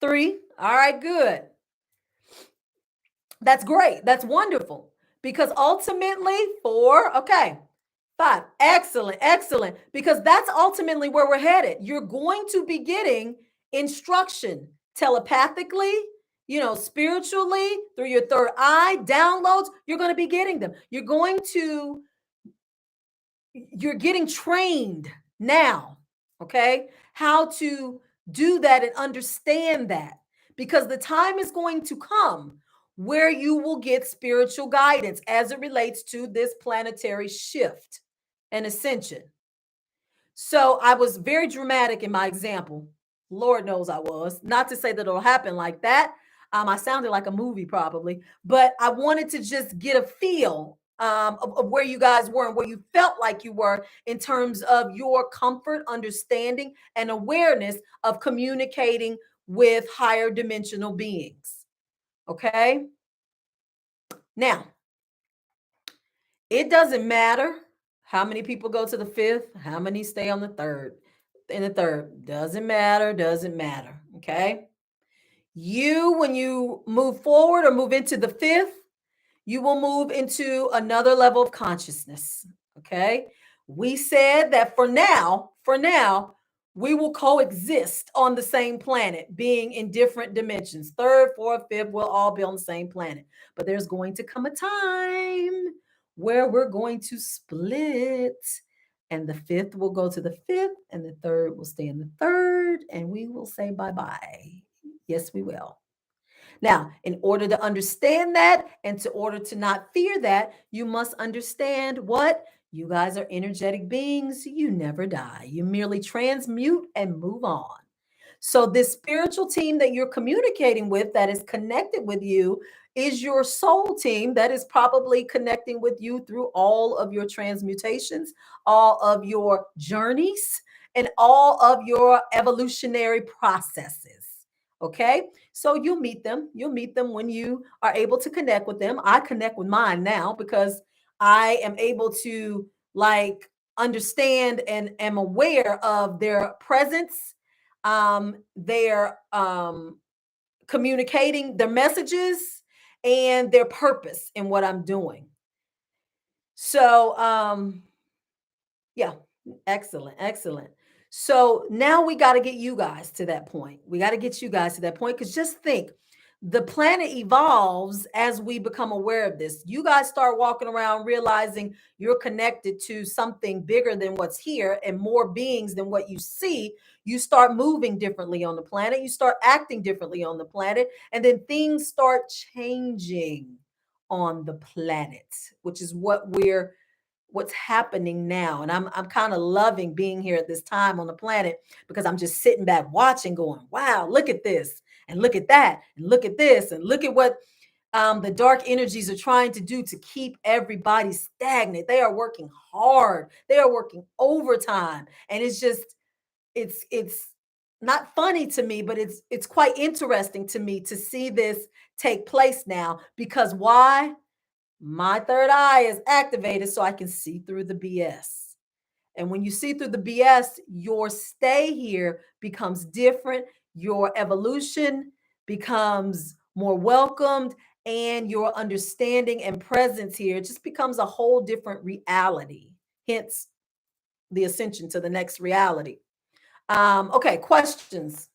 Three. All right, good. That's great. That's wonderful. Because ultimately, four, okay, five. Excellent. Because that's ultimately where we're headed. You're going to be getting instruction telepathically, spiritually, through your third eye, downloads. You're going to be getting them. You're getting trained now, okay, how to do that and understand that, because the time is going to come where you will get spiritual guidance as it relates to this planetary shift and ascension. So I was very dramatic in my example. Lord knows I was. Not to say that it'll happen like that. I sounded like a movie probably, but I wanted to just get a feel of where you guys were and where you felt like you were in terms of your comfort, understanding, and awareness of communicating with higher dimensional beings. Okay. Now, it doesn't matter how many people go to the fifth, how many stay on the third. In the third, doesn't matter. Okay. When you move forward or move into the fifth, you will move into another level of consciousness. Okay. We said that for now, we will coexist on the same planet, being in different dimensions. Third, fourth, fifth, we'll all be on the same planet. But there's going to come a time where we're going to split, and the fifth will go to the fifth, and the third will stay in the third, and we will say bye-bye. Yes, we will. Now, in order to understand that and to order to not fear that, you must understand what? You guys are energetic beings. You never die. You merely transmute and move on. So this spiritual team that you're communicating with, that is connected with you, is your soul team that is probably connecting with you through all of your transmutations, all of your journeys, and all of your evolutionary processes. Okay. So You'll meet them when you are able to connect with them. I connect with mine now because I am able to like understand and am aware of their presence, their communicating their messages and their purpose in what I'm doing. So, yeah, excellent, excellent. So now we got to get you guys to that point. We got to get you guys to that point because just think the planet evolves as we become aware of this. You guys start walking around realizing you're connected to something bigger than what's here and more beings than what you see. You start moving differently on the planet, you start acting differently on the planet, and then things start changing on the planet, which is what's happening now. And I'm kind of loving being here at this time on the planet because I'm just sitting back watching, going, wow, look at this and look at that and look at this and look at what the dark energies are trying to do to keep everybody stagnant. They are working hard. They are working overtime. And it's not funny to me, but it's quite interesting to me to see this take place now because why? My third eye is activated so I can see through the BS. And when you see through the BS, your stay here becomes different, your evolution becomes more welcomed, and your understanding and presence here just becomes a whole different reality. Hence the ascension to the next reality. Okay, questions.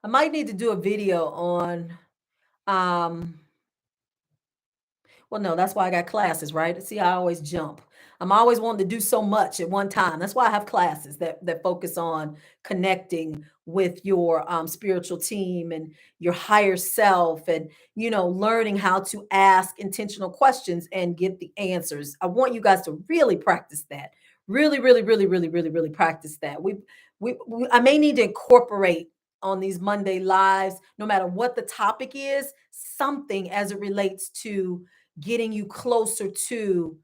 I might need to do a video on um well, no, that's why I got classes, right? See, I always jump. I'm always wanting to do so much at one time. That's why I have classes that focus on connecting with your spiritual team and your higher self, and learning how to ask intentional questions and get the answers. I want you guys to really practice that. Really, really, really, really, really, really practice that. We I may need to incorporate on these Monday lives, no matter what the topic is, something as it relates to getting you closer to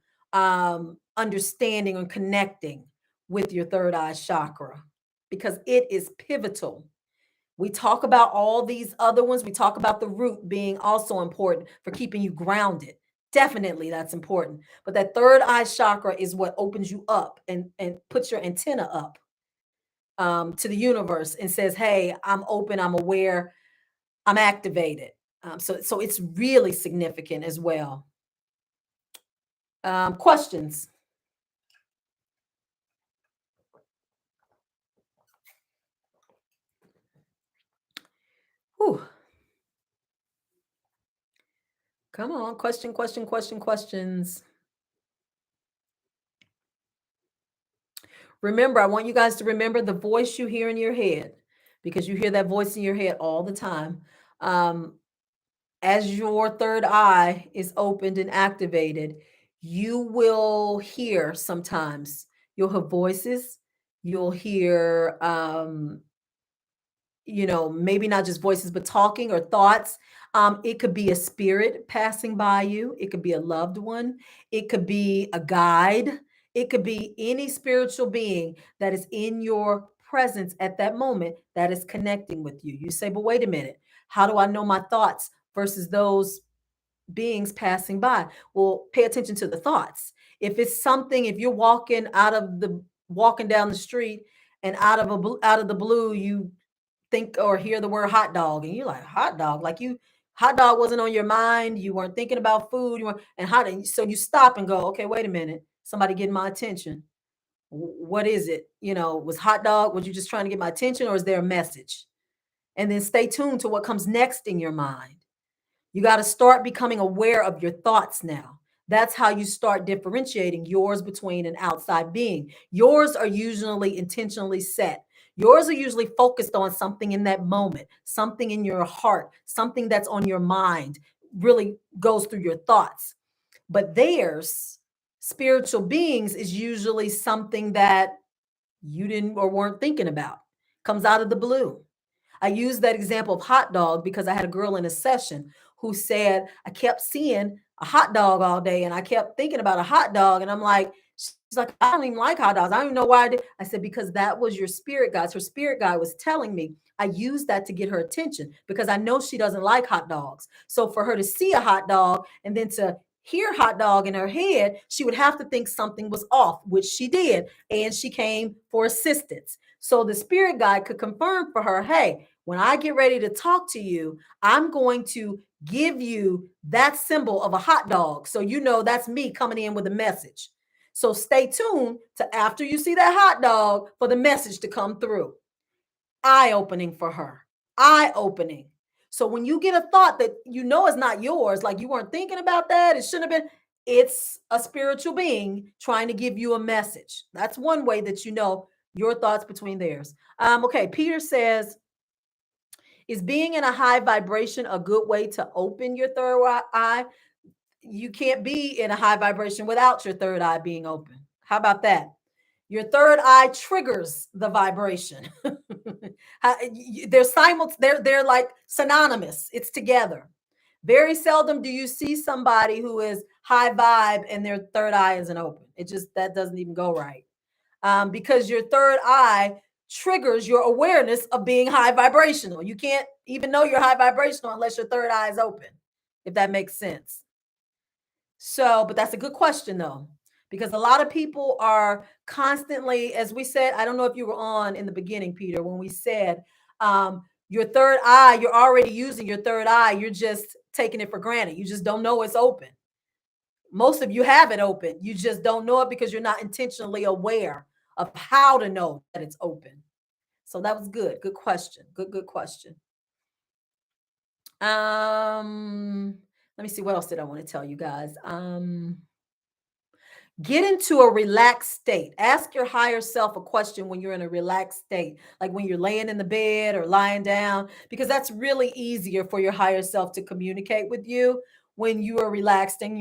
understanding and connecting with your third eye chakra because it is pivotal. We talk about all these other ones. We talk about the root being also important for keeping you grounded. Definitely, that's important. But that third eye chakra is what opens you up and puts your antenna up to the universe and says, "Hey, I'm open. I'm aware. I'm activated." So it's really significant as well. Questions? Whew. Come on. Questions. Remember, I want you guys to remember the voice you hear in your head because you hear that voice in your head all the time. Um, as your third eye is opened and activated, you will hear sometimes. You'll hear voices. You'll hear maybe not just voices, but talking or thoughts. It could be a spirit passing by you, it could be a loved one, it could be a guide, it could be any spiritual being that is in your presence at that moment that is connecting with you. You say, but wait a minute, how do I know my thoughts versus those beings passing by? Well, pay attention to the thoughts. If it's something, if you're walking down the street and out of the blue, you think or hear the word hot dog and you're like hot dog, like you hot dog wasn't on your mind, you weren't thinking about food, you were and hot, and so you stop and go, okay, wait a minute, somebody getting my attention. What is it? Was hot dog, was you just trying to get my attention, or is there a message? And then stay tuned to what comes next in your mind. You got to start becoming aware of your thoughts now. That's how you start differentiating yours between an outside being. Yours are usually intentionally set. Yours are usually focused on something in that moment, something in your heart, something that's on your mind, really goes through your thoughts. But theirs, spiritual beings, is usually something that you didn't or weren't thinking about, comes out of the blue. I use that example of hot dog because I had a girl in a session who said, I kept seeing a hot dog all day and I kept thinking about a hot dog. And I'm like, She's like, I don't even like hot dogs. I don't even know why I did. I said, because that was your spirit guides. Her spirit guide was telling me. I used that to get her attention because I know she doesn't like hot dogs. So for her to see a hot dog and then to hear hot dog in her head, she would have to think something was off, which she did. And she came for assistance. So the spirit guide could confirm for her, hey, when I get ready to talk to you, I'm going to give you that symbol of a hot dog. So you know that's me coming in with a message. So stay tuned to after you see that hot dog for the message to come through. Eye opening for her. Eye opening. So when you get a thought that you know is not yours, like you weren't thinking about that, it shouldn't have been, it's a spiritual being trying to give you a message. That's one way that you know your thoughts between theirs. Okay, Peter says, is being in a high vibration a good way to open your third eye? You can't be in a high vibration without your third eye being open. How about that? Your third eye triggers the vibration. They're like synonymous. It's together. Very seldom do you see somebody who is high vibe and their third eye isn't open. It just that doesn't even go right. Because your third eye triggers your awareness of being high vibrational. You can't even know you're high vibrational unless your third eye is open, if that makes sense. So, but that's a good question though, because a lot of people are constantly, as we said, I don't know if you were on in the beginning, Peter, when we said your third eye, you're already using your third eye, you're just taking it for granted. You just don't know it's open. Most of you have it open. You just don't know it because you're not intentionally aware of how to know that it's open. So that was good. Good question. Good question. Let me see, what else did I want to tell you guys? Get into a relaxed state. Ask your higher self a question when you're in a relaxed state, like when you're laying in the bed or lying down, because that's really easier for your higher self to communicate with you when you are relaxed and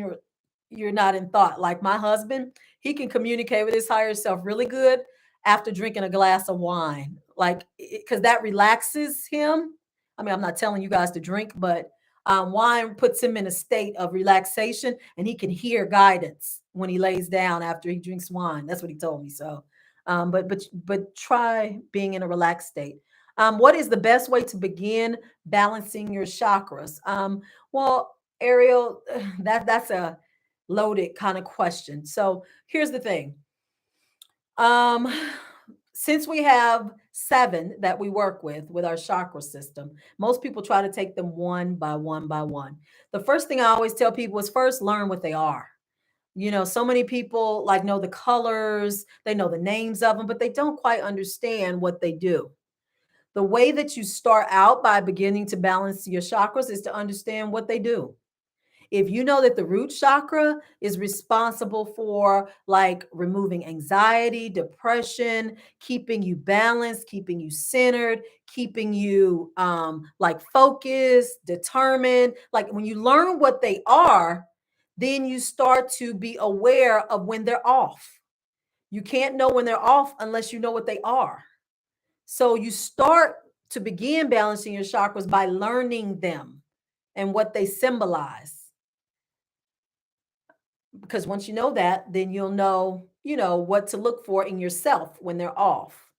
you're not in thought. Like my husband, he can communicate with his higher self really good after drinking a glass of wine, like because that relaxes him. I mean, I'm not telling you guys to drink, but wine puts him in a state of relaxation and he can hear guidance when he lays down after he drinks wine. That's what he told me. So, but try being in a relaxed state. What is the best way to begin balancing your chakras? Well, Ariel, that's a loaded kind of question. So here's the thing. Um, since we have 7 that we work with our chakra system, most people try to take them one by one by one. The first thing I always tell people is first learn what they are. You know, so many people like know the colors, they know the names of them, but they don't quite understand what they do. The way that you start out by beginning to balance your chakras is to understand what they do. If you know that the root chakra is responsible for like removing anxiety, depression, keeping you balanced, keeping you centered, keeping you like focused, determined, like when you learn what they are, then you start to be aware of when they're off. You can't know when they're off unless you know what they are. So you start to begin balancing your chakras by learning them and what they symbolize, because once you know that, then you'll know, what to look for in yourself when they're off.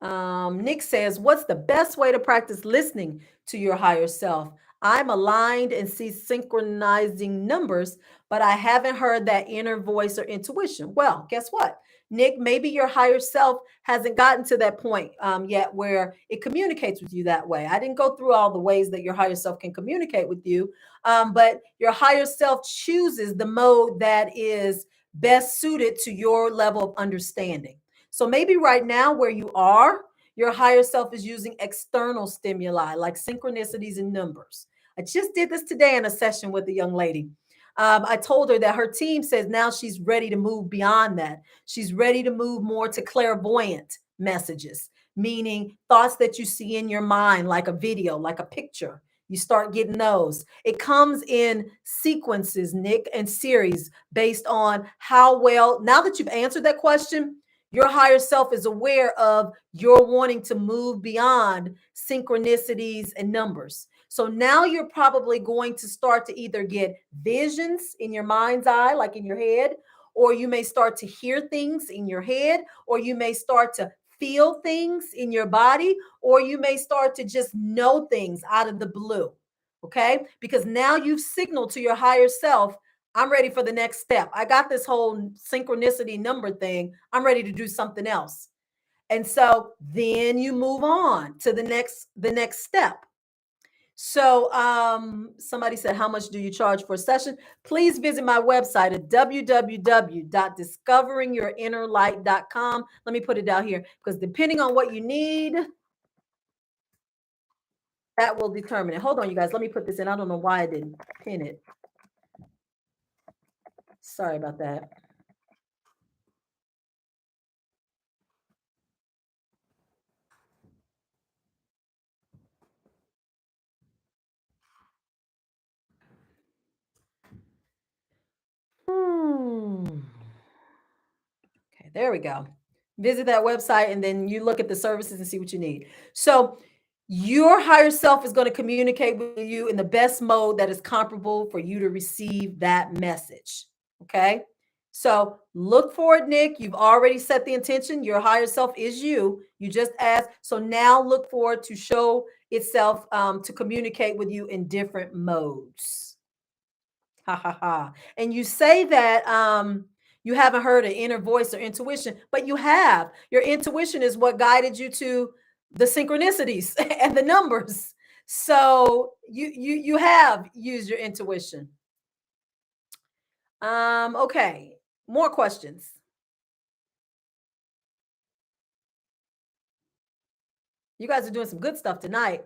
Nick says, what's the best way to practice listening to your higher self? I'm aligned and see synchronizing numbers, but I haven't heard that inner voice or intuition. Well, guess what, Nick? Maybe your higher self hasn't gotten to that point yet where it communicates with you that way. I didn't go through all the ways that your higher self can communicate with you, but your higher self chooses the mode that is best suited to your level of understanding. So maybe right now where you are, your higher self is using external stimuli like synchronicities and numbers. I just did this today in a session with a young lady. I told her that her team says now she's ready to move beyond that. She's ready to move more to clairvoyant messages, meaning thoughts that you see in your mind, like a video, like a picture. You start getting those. It comes in sequences, Nick, and series based on how well, now that you've answered that question, your higher self is aware of your wanting to move beyond synchronicities and numbers. So now you're probably going to start to either get visions in your mind's eye, like in your head, or you may start to hear things in your head, or you may start to feel things in your body, or you may start to just know things out of the blue. Okay. Because now you've signaled to your higher self, I'm ready for the next step. I got this whole synchronicity number thing. I'm ready to do something else. And so then you move on to the next step. So somebody said, how much do you charge for a session? Please visit my website at www.discoveringyourinnerlight.com. Let me put it down here because depending on what you need, that will determine it. Hold on, you guys. Let me put this in. I don't know why I didn't pin it. Sorry about that. Hmm. Okay, there we go. Visit that website and then you look at the services and see what you need. So, your higher self is going to communicate with you in the best mode that is comparable for you to receive that message. Okay. So, look for it, Nick. You've already set the intention. Your higher self is you. You just asked. So, now look for it to show itself to communicate with you in different modes. Ha ha ha. And you say that you haven't heard an inner voice or intuition, but you have. Your intuition is what guided you to the synchronicities and the numbers. So you have used your intuition. Okay. More questions. You guys are doing some good stuff tonight.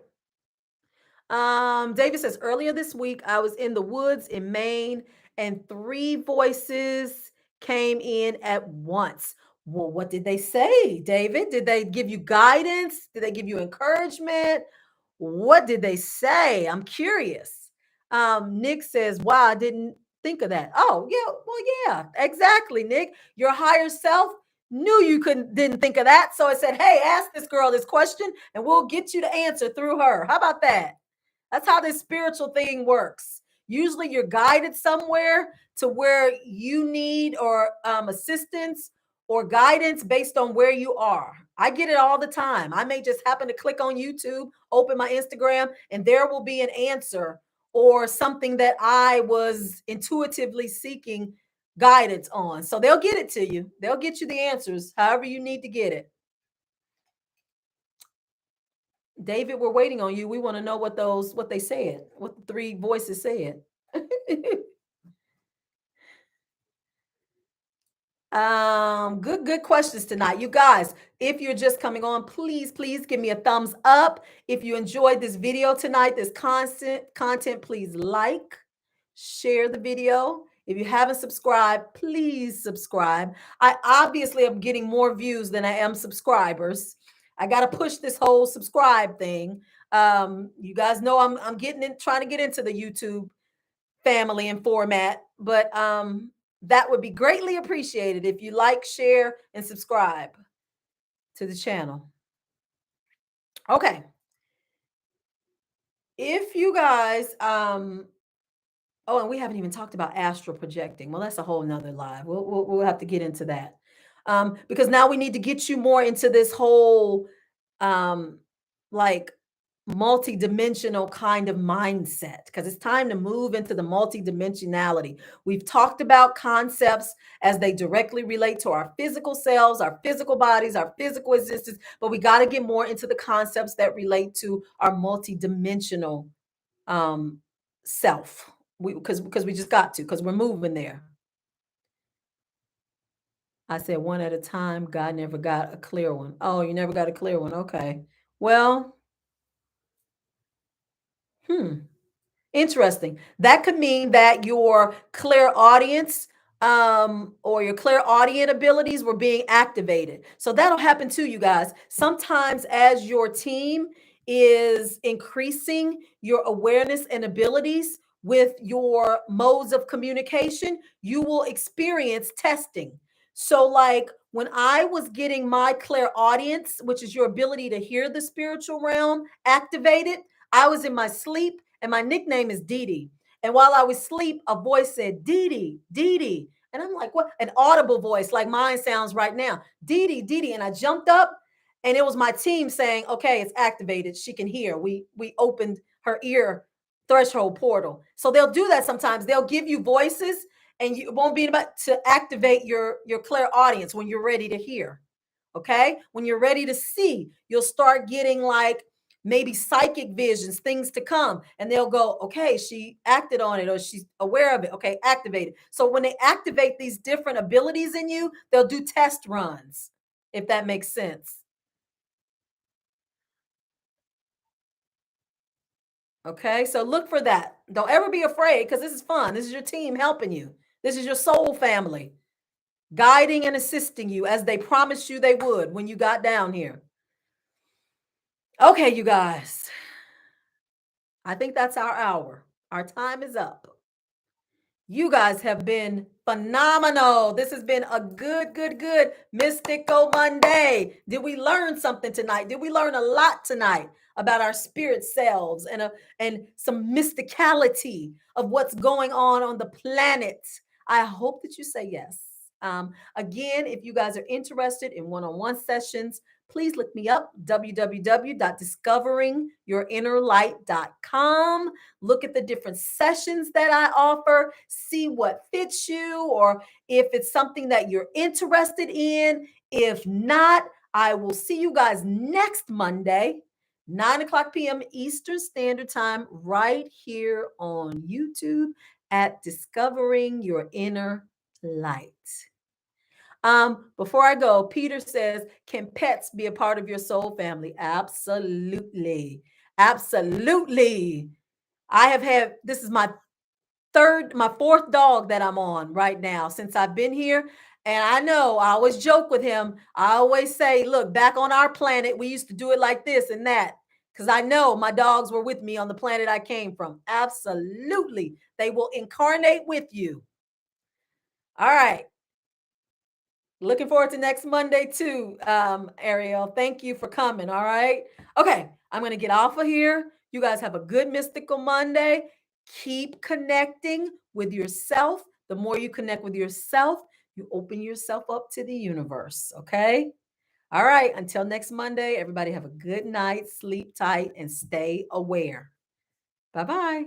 David says earlier this week I was in the woods in Maine and three voices came in at once. Well, what did they say, David? Did they give you guidance? Did they give you encouragement? What did they say? I'm curious. Nick says, wow, I didn't think of that. Oh, yeah, well, yeah, exactly, Nick. Your higher self knew you couldn't didn't think of that. So it said, hey, ask this girl this question and we'll get you the answer through her. How about that? That's how this spiritual thing works. Usually you're guided somewhere to where you need or assistance or guidance based on where you are. I get it all the time. I may just happen to click on YouTube, open my Instagram, and there will be an answer or something that I was intuitively seeking guidance on. So they'll get it to you. They'll get you the answers however you need to get it. David, we're waiting on you. We want to know what they said, what the three voices said. Good questions tonight. You guys, if you're just coming on, please give me a thumbs up. If you enjoyed this video tonight, this content, please like, share the video. If you haven't subscribed, please subscribe. I obviously am getting more views than I am subscribers. I got to push this whole subscribe thing. You guys know I'm getting in, trying to get into the YouTube family and format, but that would be greatly appreciated if you like, share, and subscribe to the channel. Okay. If you guys oh, and we haven't even talked about astral projecting. Well, that's a whole nother live. We'll have to get into that. Because now we need to get you more into this whole um like multi-dimensional kind of mindset because it's time to move into the multi-dimensionality. We've talked about concepts as they directly relate to our physical selves, our physical bodies, our physical existence, but we got to get more into the concepts that relate to our multi-dimensional um self. Because we just got to, because we're moving there. I said one at a time. God never got a clear one. Oh, you never got a clear one. Okay. Well, hmm. Interesting. That could mean that your clairaudience or your clairaudient abilities were being activated. So that'll happen too, you guys. Sometimes as your team is increasing your awareness and abilities with your modes of communication, you will experience testing. So like when I was getting my clairaudience, which is your ability to hear the spiritual realm activated, I was in my sleep, and my nickname is Dee Dee. And while I was asleep, a voice said, Dee Dee, Dee Dee. And I'm like, what? An audible voice, like mine sounds right now. Dee Dee, Dee Dee. And I jumped up, and it was my team saying, okay, it's activated. She can hear. We opened her ear threshold portal. So they'll do that sometimes. They'll give you voices, and you won't be about to activate your clairaudience when you're ready to hear. Okay. When you're ready to see, you'll start getting like maybe psychic visions, things to come, and they'll go, okay, she acted on it, or she's aware of it. Okay, activate it. So when they activate these different abilities in you, they'll do test runs, if that makes sense. Okay, so look for that. Don't ever be afraid, because this is fun. This is your team helping you. This is your soul family guiding and assisting you as they promised you they would when you got down here. Okay, you guys, I think that's our hour. Our time is up. You guys have been phenomenal. This has been a good mystical Monday. Did we learn something tonight? Did we learn a lot tonight about our spirit selves and some mysticality of what's going on the planet? I hope that you say yes. Again, if you guys are interested in one-on-one sessions, please look me up, www.discoveringyourinnerlight.com. Look at the different sessions that I offer, see what fits you, or if it's something that you're interested in. If not, I will see you guys next Monday, 9 o'clock p.m. Eastern Standard Time, right here on YouTube at Discovering Your Inner Light. Before I go, Peter says, can pets be a part of your soul family? Absolutely. Absolutely. I have had, this is my fourth dog that I'm on right now since I've been here. And I know I always joke with him. I always say, look, back on our planet, we used to do it like this and that. Because I know my dogs were with me on the planet I came from. Absolutely. They will incarnate with you. All right. Looking forward to next Monday too, Ariel. Thank you for coming. All right. Okay. I'm going to get off of here. You guys have a good mystical Monday. Keep connecting with yourself. The more you connect with yourself, you open yourself up to the universe. Okay. All right. Until next Monday, everybody have a good night, sleep tight, and stay aware. Bye bye.